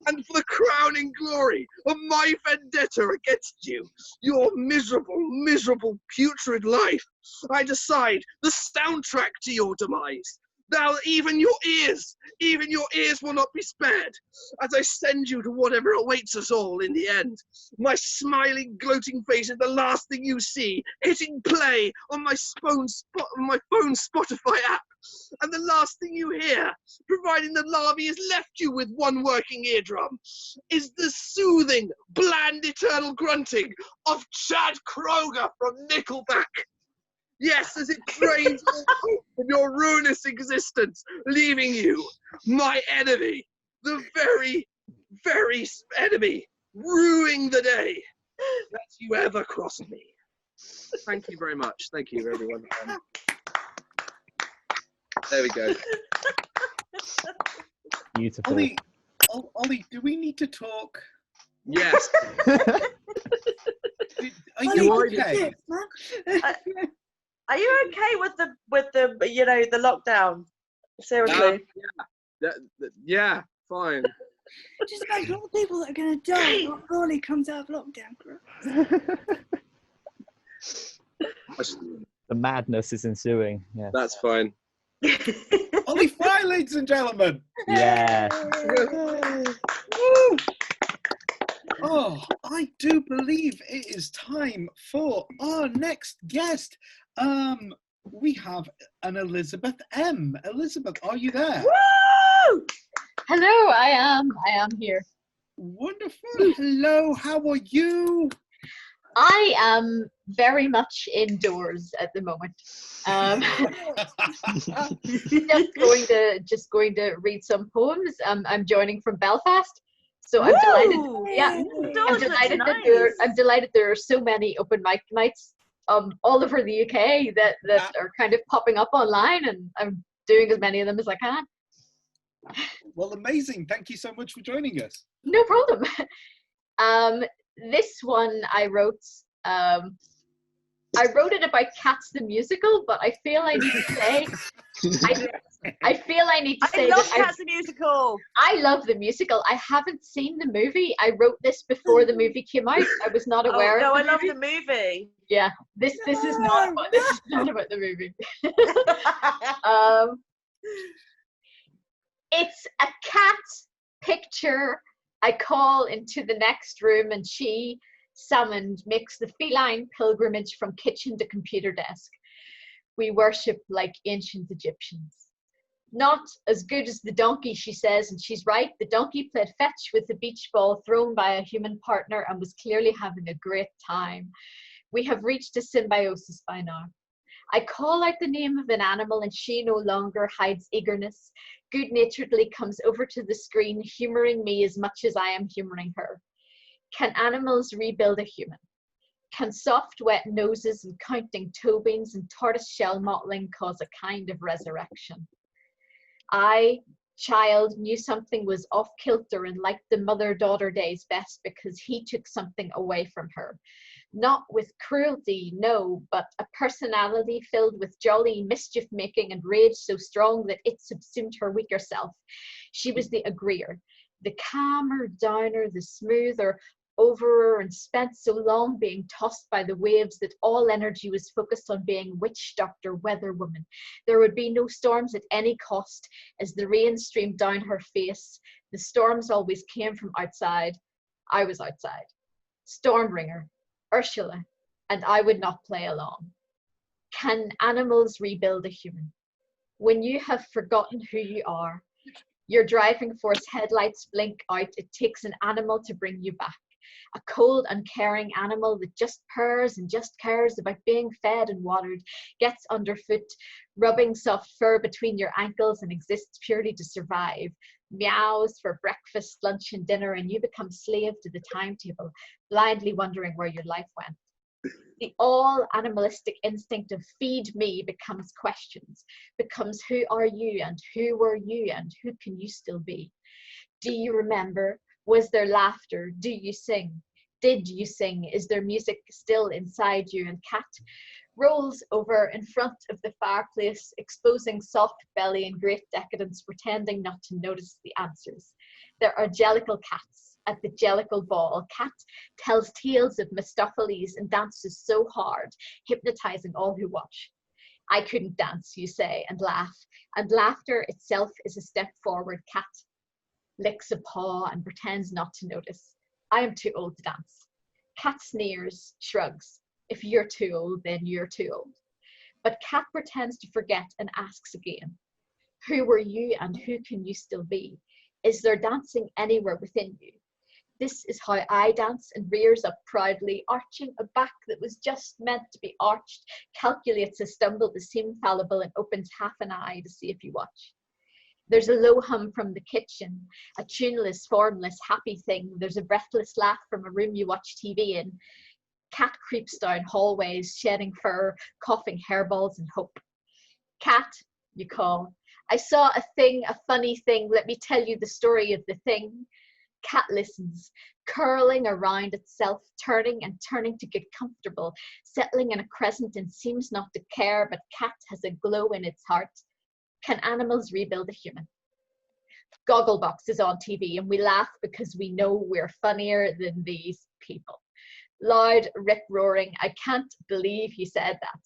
And for the crowning glory of my vendetta against you, your miserable, miserable, putrid life, I decide the soundtrack to your demise. Now even your ears will not be spared, as I send you to whatever awaits us all in the end. My smiling, gloating face is the last thing you see, hitting play on my phone Spotify app. And the last thing you hear, providing the larvae has left you with one working eardrum, is the soothing, bland, eternal grunting of Chad Kroger from Nickelback. Yes, as it drains all hope from your ruinous existence, leaving you, my enemy, the very, very enemy, ruining the day that you ever crossed me. Thank you very much. Thank you, everyone. There we go. Beautiful. Ollie, do we need to talk? Yes. Are you okay? Are you okay with the the lockdown? Seriously. Yeah, fine. Just imagine all the people that are going to die when Crawley comes out of lockdown. The madness is ensuing. Yeah. That's fine. Ollie, fine, ladies and gentlemen. Yeah. Woo! Oh, I do believe it is time for our next guest. We have an Elizabeth M. Elizabeth, are you there? Woo! Hello, I am here. Wonderful. Hello, how are you? I am very much indoors at the moment. just going to read some poems. I'm joining from Belfast, so I'm delighted. Yeah, I'm delighted there are so many open mic nights all over the UK that are kind of popping up online, and I'm doing as many of them as I can. Well, amazing. Thank you so much for joining us. No problem. This one I wrote it about Cats the musical, but I feel I need to say I feel I need to say I love that Cats the musical. I love the musical. I haven't seen the movie. I wrote this before the movie came out. I was not aware Oh, no, of I the love movie. the movie. Yeah, this is not about the movie. It's a cat picture I call into the next room, and she, summoned, makes the feline pilgrimage from kitchen to computer desk. We worship like ancient Egyptians. Not as good as the donkey, she says, and she's right. The donkey played fetch with the beach ball thrown by a human partner and was clearly having a great time. We have reached a symbiosis by now. I call out the name of an animal and she no longer hides eagerness, good-naturedly comes over to the screen, humouring me as much as I am humouring her. Can animals rebuild a human? Can soft, wet noses and counting toe beans and tortoiseshell mottling cause a kind of resurrection? I, child, knew something was off kilter and liked the mother-daughter days best because he took something away from her. Not with cruelty, no, but a personality filled with jolly mischief-making and rage so strong that it subsumed her weaker self. She was the agreeer, the calmer, downer, the smoother, overer, and spent so long being tossed by the waves that all energy was focused on being witch doctor, weather woman. There would be no storms at any cost. As the rain streamed down her face, the storms always came from outside. I was outside. Stormbringer, Ursula, and I would not play along. Can animals rebuild a human? When you have forgotten who you are, your driving force headlights blink out, it takes an animal to bring you back. A cold, uncaring animal that just purrs and just cares about being fed and watered, gets underfoot, rubbing soft fur between your ankles and exists purely to survive, meows for breakfast, lunch and dinner, and you become slave to the timetable, blindly wondering where your life went. The all animalistic instinct of feed me becomes questions, becomes who are you and who were you and who can you still be? Do you remember? Was there laughter? Do you sing? Did you sing? Is there music still inside you? And Cat rolls over in front of the fireplace, exposing soft belly in great decadence, pretending not to notice the answers. There are jellicle cats at the jellicle ball. Cat tells tales of Mephistopheles and dances so hard, hypnotizing all who watch. I couldn't dance, you say, and laughter itself is a step forward. Cat licks a paw and pretends not to notice. I am too old to dance. Cat sneers, shrugs. If you're too old, then you're too old. But Cat pretends to forget and asks again. Who were you and who can you still be? Is there dancing anywhere within you? This is how I dance, and rears up proudly, arching a back that was just meant to be arched, calculates a stumble to seem fallible, and opens half an eye to see if you watch. There's a low hum from the kitchen, a tuneless, formless, happy thing. There's a breathless laugh from a room you watch TV in. Cat creeps down hallways, shedding fur, coughing hairballs and hope. Cat, you call. I saw a thing, a funny thing. Let me tell you the story of the thing. Cat listens, curling around itself, turning and turning to get comfortable, settling in a crescent and seems not to care, but Cat has a glow in its heart. Can animals rebuild a human? Gogglebox is on TV and we laugh because we know we're funnier than these people. Loud, rip-roaring, I can't believe you said that.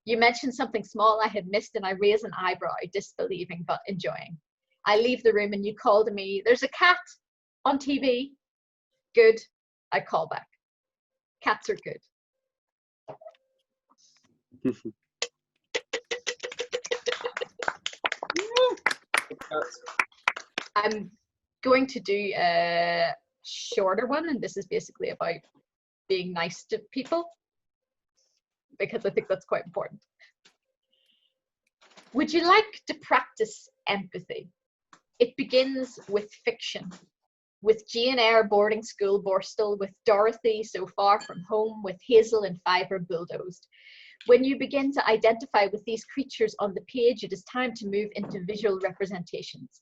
You mentioned something small I had missed and I raise an eyebrow, disbelieving but enjoying. I leave the room and you call to me, there's a cat on TV. Good, I call back. Cats are good. I'm going to do a shorter one, and this is basically about being nice to people, because I think that's quite important. Would you like to practice empathy? It begins with fiction, with Jane Eyre boarding school Borstal, with Dorothy so far from home, with Hazel and Fiver bulldozed. When you begin to identify with these creatures on the page, it is time to move into visual representations.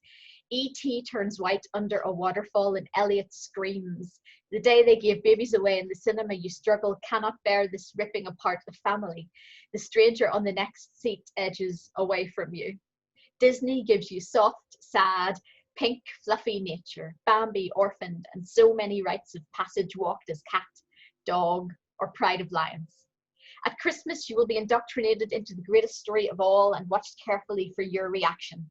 E.T. turns white under a waterfall and Elliot screams. The day they gave babies away in the cinema, you struggle, cannot bear this ripping apart the family. The stranger on the next seat edges away from you. Disney gives you soft, sad, pink, fluffy nature, Bambi orphaned, and so many rites of passage walked as cat, dog, or pride of lions. At Christmas, you will be indoctrinated into the greatest story of all and watched carefully for your reaction.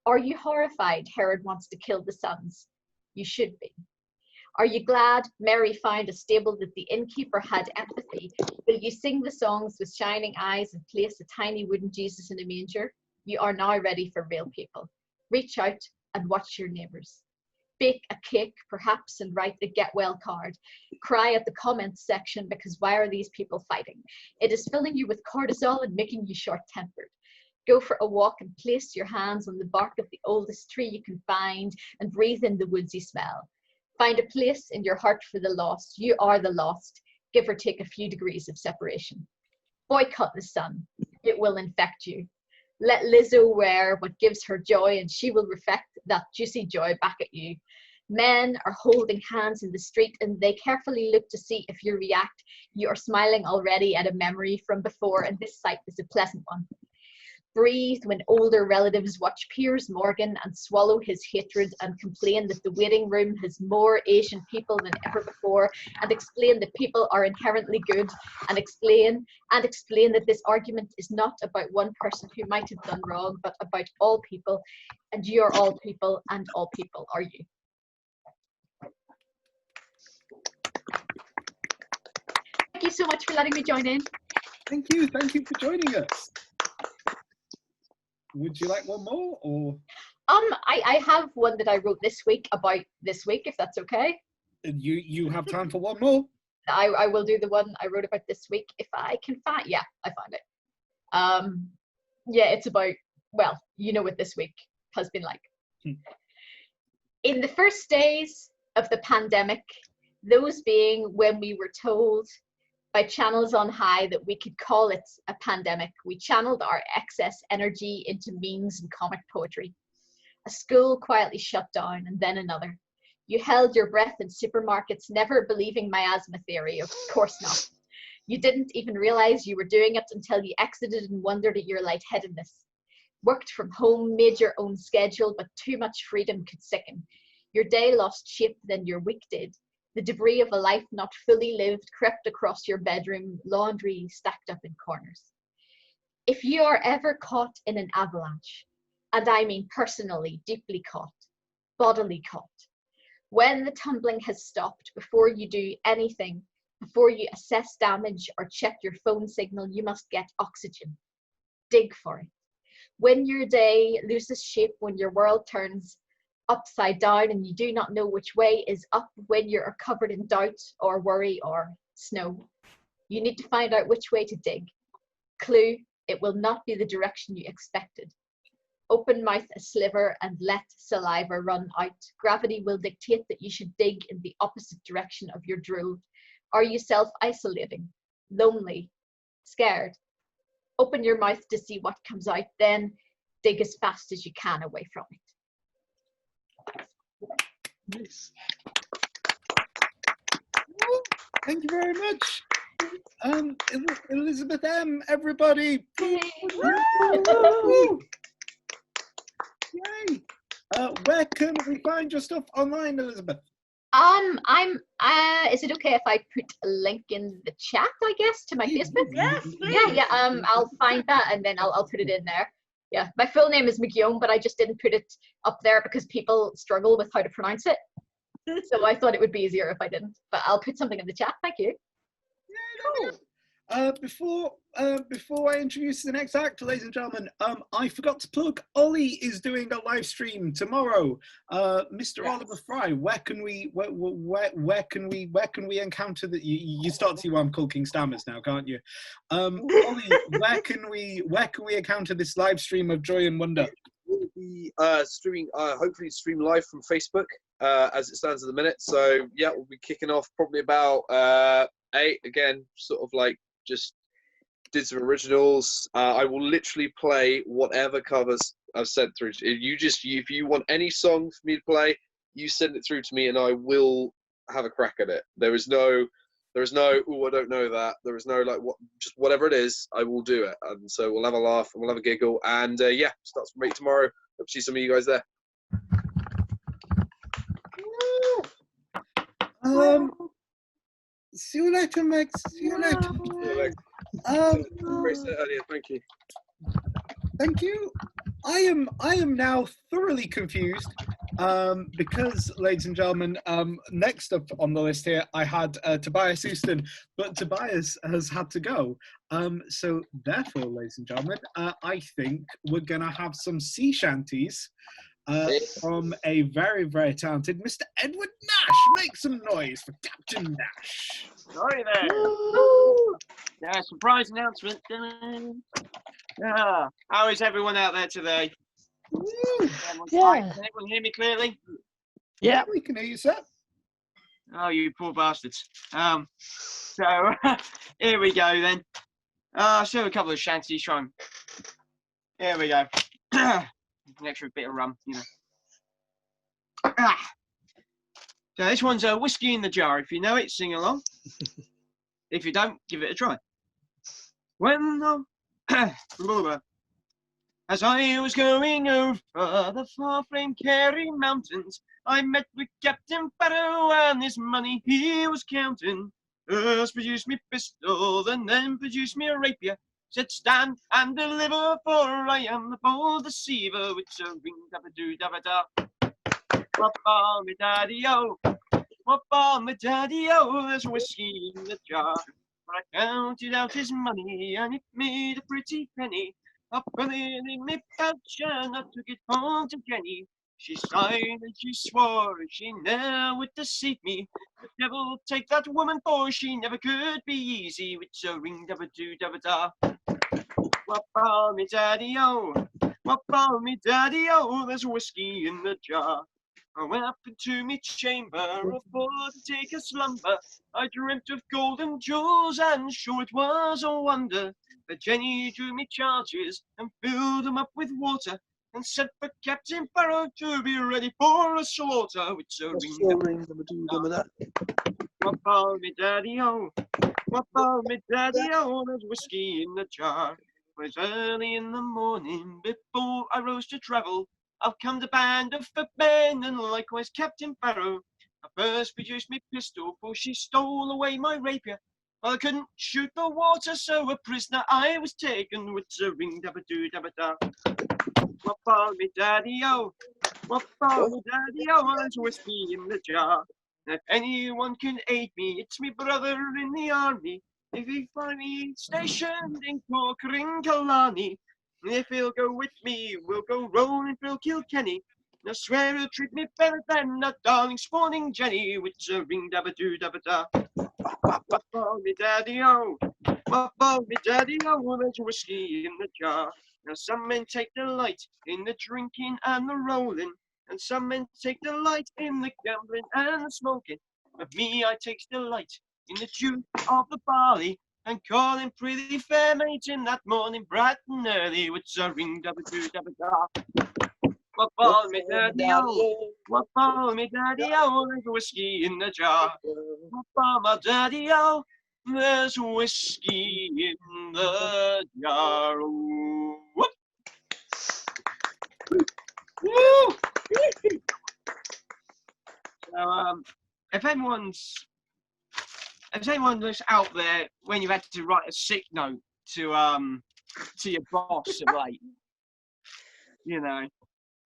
Are you horrified Herod wants to kill the sons? You should be. Are you glad Mary found a stable that the innkeeper had empathy? Will you sing the songs with shining eyes and place a tiny wooden Jesus in a manger? You are now ready for real people. Reach out and watch your neighbours. Bake a cake, perhaps, and write a get well card. Cry at the comments section because why are these people fighting? It is filling you with cortisol and making you short-tempered. Go for a walk and place your hands on the bark of the oldest tree you can find and breathe in the woodsy smell. Find a place in your heart for the lost. You are the lost, give or take a few degrees of separation. Boycott the sun. It will infect you. Let Lizzo wear what gives her joy and she will reflect that juicy joy back at you. Men are holding hands in the street and they carefully look to see if you react. You are smiling already at a memory from before and this sight is a pleasant one. Breathe when older relatives watch Piers Morgan and swallow his hatred and complain that the waiting room has more Asian people than ever before and explain that people are inherently good and explain that this argument is not about one person who might have done wrong but about all people and you are all people and all people are you. Thank you so much for letting me join in. Thank you for joining us. Would you like one more, or? I have one that I wrote this week about this week, if that's okay. You have time for one more? I will do the one I wrote about this week if I can find. Yeah, I found it. Yeah, it's about, well, you know what this week has been like. In the first days of the pandemic, those being when we were told by channels on high that we could call it a pandemic, we channeled our excess energy into memes and comic poetry. A school quietly shut down and then another. You held your breath in supermarkets, never believing miasma theory, of course not. You didn't even realize you were doing it until you exited and wondered at your lightheadedness. Worked from home, made your own schedule, but too much freedom could sicken. Your day lost shape, then your week did. The debris of a life not fully lived crept across your bedroom, laundry stacked up in corners. If you are ever caught in an avalanche, and I mean personally, deeply caught, bodily caught, when the tumbling has stopped, before you do anything, before you assess damage or check your phone signal, you must get oxygen. Dig for it. When your day loses shape, when your world turns upside down and you do not know which way is up, when you're covered in doubt or worry or snow, you need to find out which way to dig. Clue, it will not be the direction you expected. Open mouth a sliver and let saliva run out. Gravity will dictate that you should dig in the opposite direction of your drill. Are you self-isolating, lonely, scared? Open your mouth to see what comes out, then dig as fast as you can away from it. Nice. Thank you very much. Elizabeth M, everybody. Hey. Yay. Where can we find your stuff online, Elizabeth? Is it okay if I put a link in the chat, I guess, to my Facebook? Yes, please. Yeah, I'll find that and then I'll put it in there. Yeah, my full name is McGeown, but I just didn't put it up there because people struggle with how to pronounce it. So I thought it would be easier if I didn't, but I'll put something in the chat. Thank you. Yeah, before I introduce the next act, ladies and gentlemen, I forgot to plug. Ollie is doing a live stream tomorrow. Mr. Yes. Oliver Fry, where can we encounter that? You start to see why I'm called King Stammers now, can't you? Ollie, where can we encounter this live stream of Joy and Wonder? We'll be streaming, hopefully stream live from Facebook as it stands at the minute. So yeah, we'll be kicking off probably about 8 again, sort of like just did some originals. I will literally play whatever covers I've sent through. If you want any song for me to play, you send it through to me, and I will have a crack at it. There is no, oh, I don't know that. There is no like what, just whatever it is, I will do it. And so we'll have a laugh and we'll have a giggle. And yeah, starts from 8 tomorrow. Hope to see some of you guys there. See you later, Max. See you later. Great set earlier. Thank you. Thank you. I am now thoroughly confused because, ladies and gentlemen, next up on the list here, I had Tobias Houston, but Tobias has had to go. So therefore, ladies and gentlemen, I think we're going to have some sea shanties from a very, very talented Mr. Edward Nash. Make some noise for Captain Nash. Sorry there. Yeah, surprise announcement. How is everyone out there today? Yeah. Can everyone hear me clearly? Yeah. We can hear you, sir. Oh, you poor bastards. So here we go then. I'll show a couple of shanties. Try 'em. Here we go. An extra bit of rum, you know. So this one's a whiskey in the jar. If you know it, sing along. If you don't, give it a try. When as I was going over the far-famed Kerry Mountains, I met with Captain Barrow and his money he was counting. First produced me pistol and then produced me a rapier. Said stand and deliver, for I am the bold deceiver. With a ring dabba doo dabba da. Wop on me daddy-o, wop on me daddy-o. There's whiskey in the jar. But I counted out his money and it made a pretty penny. I put it in my pouch and I took it home to Jenny. She sighed and she swore she never would deceive me. The devil take that woman, for she never could be easy. With a ring dabba doo dabba da. Wop on me daddy-o, wop on me daddy-o. There's whiskey in the jar. I went up into me chamber, for to take a slumber. I dreamt of golden jewels, and sure it was a wonder. But Jenny drew me charges and filled them up with water, and said for Captain Barrow to be ready for a slaughter. With a ring dabba da. Wop on me daddy-o, wop on me daddy-o. There's whiskey in the jar. It was early in the morning before I rose to travel. I've come to band of footmen and likewise Captain Barrow. I first produced me pistol, for she stole away my rapier. I couldn't shoot the water, so a prisoner I was taken. With a ring dabba doo dabba da. Wop on me daddy-o, wop on me daddy-o. There's whiskey in the jar. And if anyone can aid me, it's me brother in the army. If he find me stationed in Cork or in Killarney, if he'll go with me, we'll go rolling through Kilkenny. And I swear he'll treat me better than that darling spawning Jenny. With a ring dabba doo dabba da. Wop on me daddy-o, wop on me daddy-o. There's whiskey in the jar. Now some men take delight in the drinking and the rolling, and some men take delight in the gambling and the smoking. But me, I takes delight in the juice of the barley, and calling pretty fair maids in that morning bright and early. With a ring dabba doo dabba da. Wop on me daddy-o, wop on me daddy-o. There's whiskey in the jar. Wop on my daddy-o, there's whiskey in the jar. Ooh, whoop. Woo! So, if anyone's out there when you've had to write a sick note to your boss of late, you know,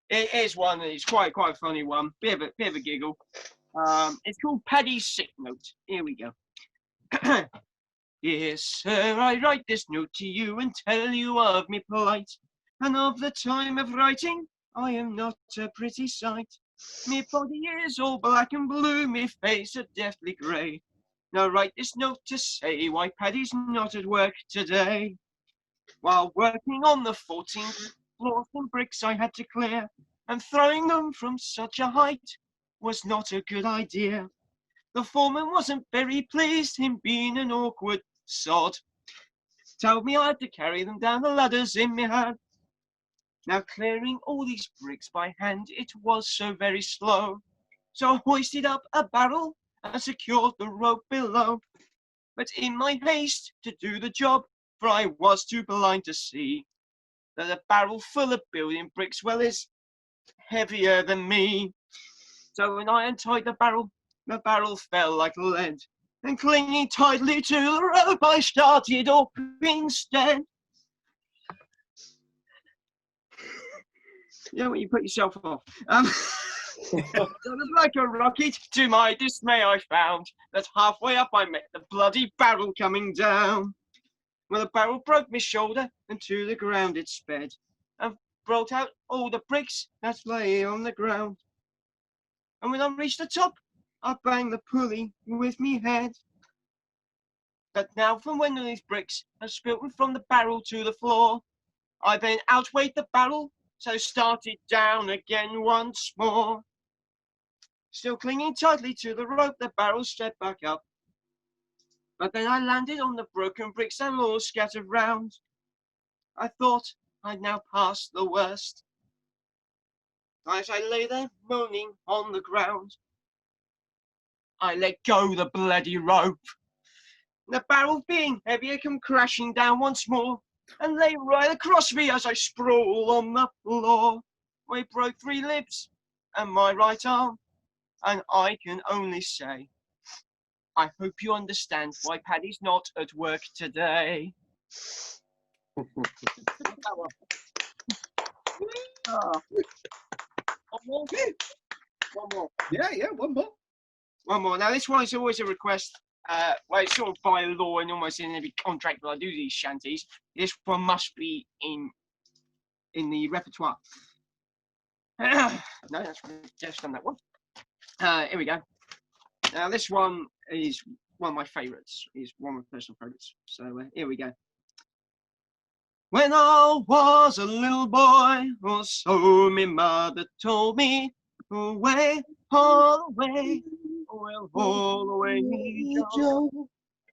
it is one. It's quite a funny one. Bit of a giggle. It's called Paddy's sick note. Here we go. Yes, sir, I write this note to you and tell you of me plight, and of the time of writing I am not a pretty sight. Me body is all black and blue, me face a deathly grey. Now write this note to say why Paddy's not at work today. While working on the 14th floor, some bricks I had to clear, and throwing them from such a height was not a good idea. The foreman wasn't very pleased, him being an awkward sod. Told me I had to carry them down the ladders in me hand. Now clearing all these bricks by hand, it was so very slow. So I hoisted up a barrel and secured the rope below. But in my haste to do the job, for I was too blind to see that a barrel full of building bricks, well, is heavier than me. So when I untied the barrel fell like lead. And clinging tightly to the rope, I started up instead. Yeah, well, you put yourself off. Like a rocket, to my dismay I found that halfway up I met the bloody barrel coming down. Well, the barrel broke my shoulder and to the ground it sped, and brought out all the bricks that lay on the ground. And when I reached the top, I banged the pulley with me head. But now from when these bricks had spilt from the barrel to the floor, I then outweighed the barrel, so started down again once more. Still clinging tightly to the rope, the barrel stepped back up. But then I landed on the broken bricks and all scattered round. I thought I'd now passed the worst. As I lay there moaning on the ground, I let go the bloody rope. The barrel being heavier come crashing down once more and lay right across me as I sprawl on the floor. I broke 3 ribs and my right arm, and I can only say, I hope you understand why Paddy's not at work today. Oh. One more. Yeah, one more. One more. Now, this one is always a request. Well, it's sort of by law and almost in every contract that I do these shanties. This one must be in the repertoire. No, that's just done that one. Here we go. Now, this one is one of my favourites. It's one of my personal favourites. So here we go. When I was a little boy, or so my mother told me, away, all away, well, all away, Joe.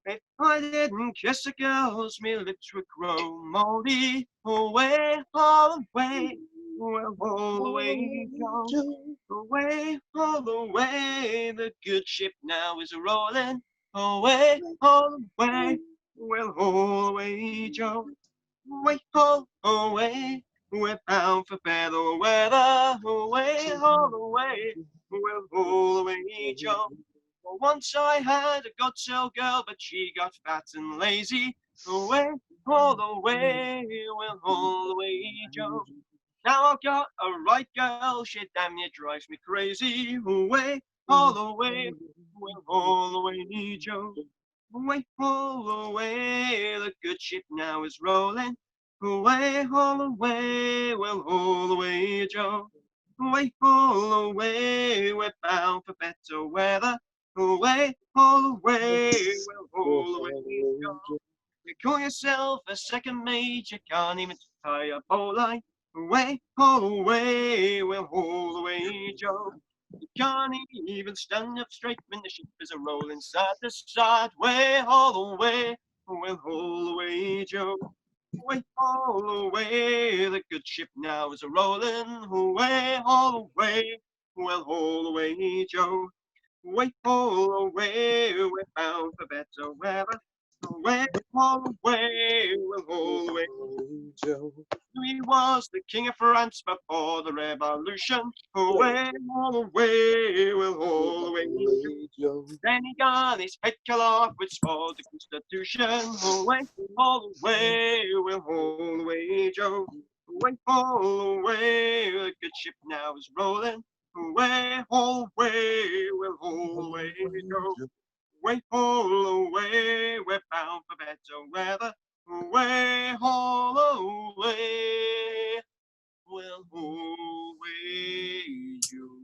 If I didn't kiss the girls, my lips would grow moldy. Away, all away, well, all away, Joe. Away, all away, the good ship now is rolling. Away, all away, well, all away, Joe. Away, all away, we're bound for better weather. Away, all away, well, all away, Joe. Well, once I had a godchild girl, but she got fat and lazy. Away, all away, well, all away, Joe. Now I've got a right girl, she damn near drives me crazy. Away, all away, well, all away, Joe. Away, all away, the good ship now is rolling. Away, all away, well, all away, Joe. Away, all away, we're bound for better weather. Away, all away, well, all away, Joe. You call yourself a second mate, you can't even tie a bowline. Away, all away, well, all away, Joe. You can't even stand up straight when the ship is a rolling side to side. Way, all away, well, all away, Joe. Away, all away, the good ship now is a rolling. Away, all away, well, all away, Joe. Away, all away, we're bound for better weather. Away, all away, well, all away, Joe. He was the king of France before the revolution. Away, all away, well, all away, Joe. Then he got his head cut off, which spoiled the Constitution. Away, all away, well, all away, Joe. Away, all away, the good ship now is rolling. Away, all away, well, all away, Joe. Away, all away, we're bound for better weather. Away, all away, well, all away, Joe.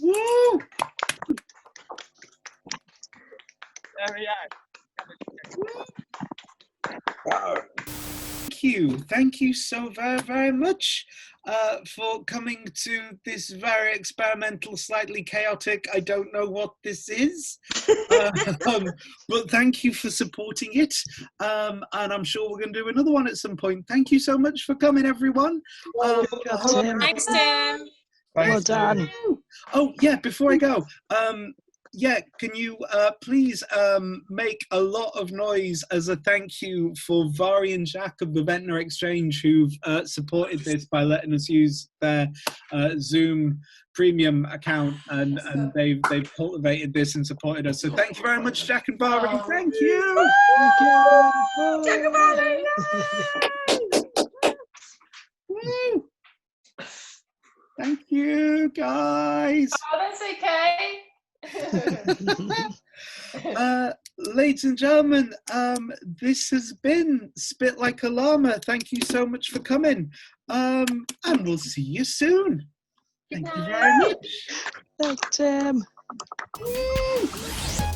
Woo! There we are. Thank thank you so very, very much for coming to this very experimental, slightly chaotic, I don't know what this is, but thank you for supporting it, and I'm sure we're going to do another one at some point. Thank you so much for coming, everyone. Thanks, Tim. Thanks, done. Oh yeah, before I go, yeah, can you please make a lot of noise as a thank you for Vari and Jack of the Ventnor Exchange, who've supported this by letting us use their Zoom premium account, and they've cultivated this and supported us. So thank you very much, Jack and Vari. Thank you. Jack and Vari. Woo! Thank you, guys. Oh, that's okay. Ladies and gentlemen, this has been Spit Like a Llama. Thank you so much for coming, and we'll see you soon. Thank you very much. Thanks, Tim. Woo!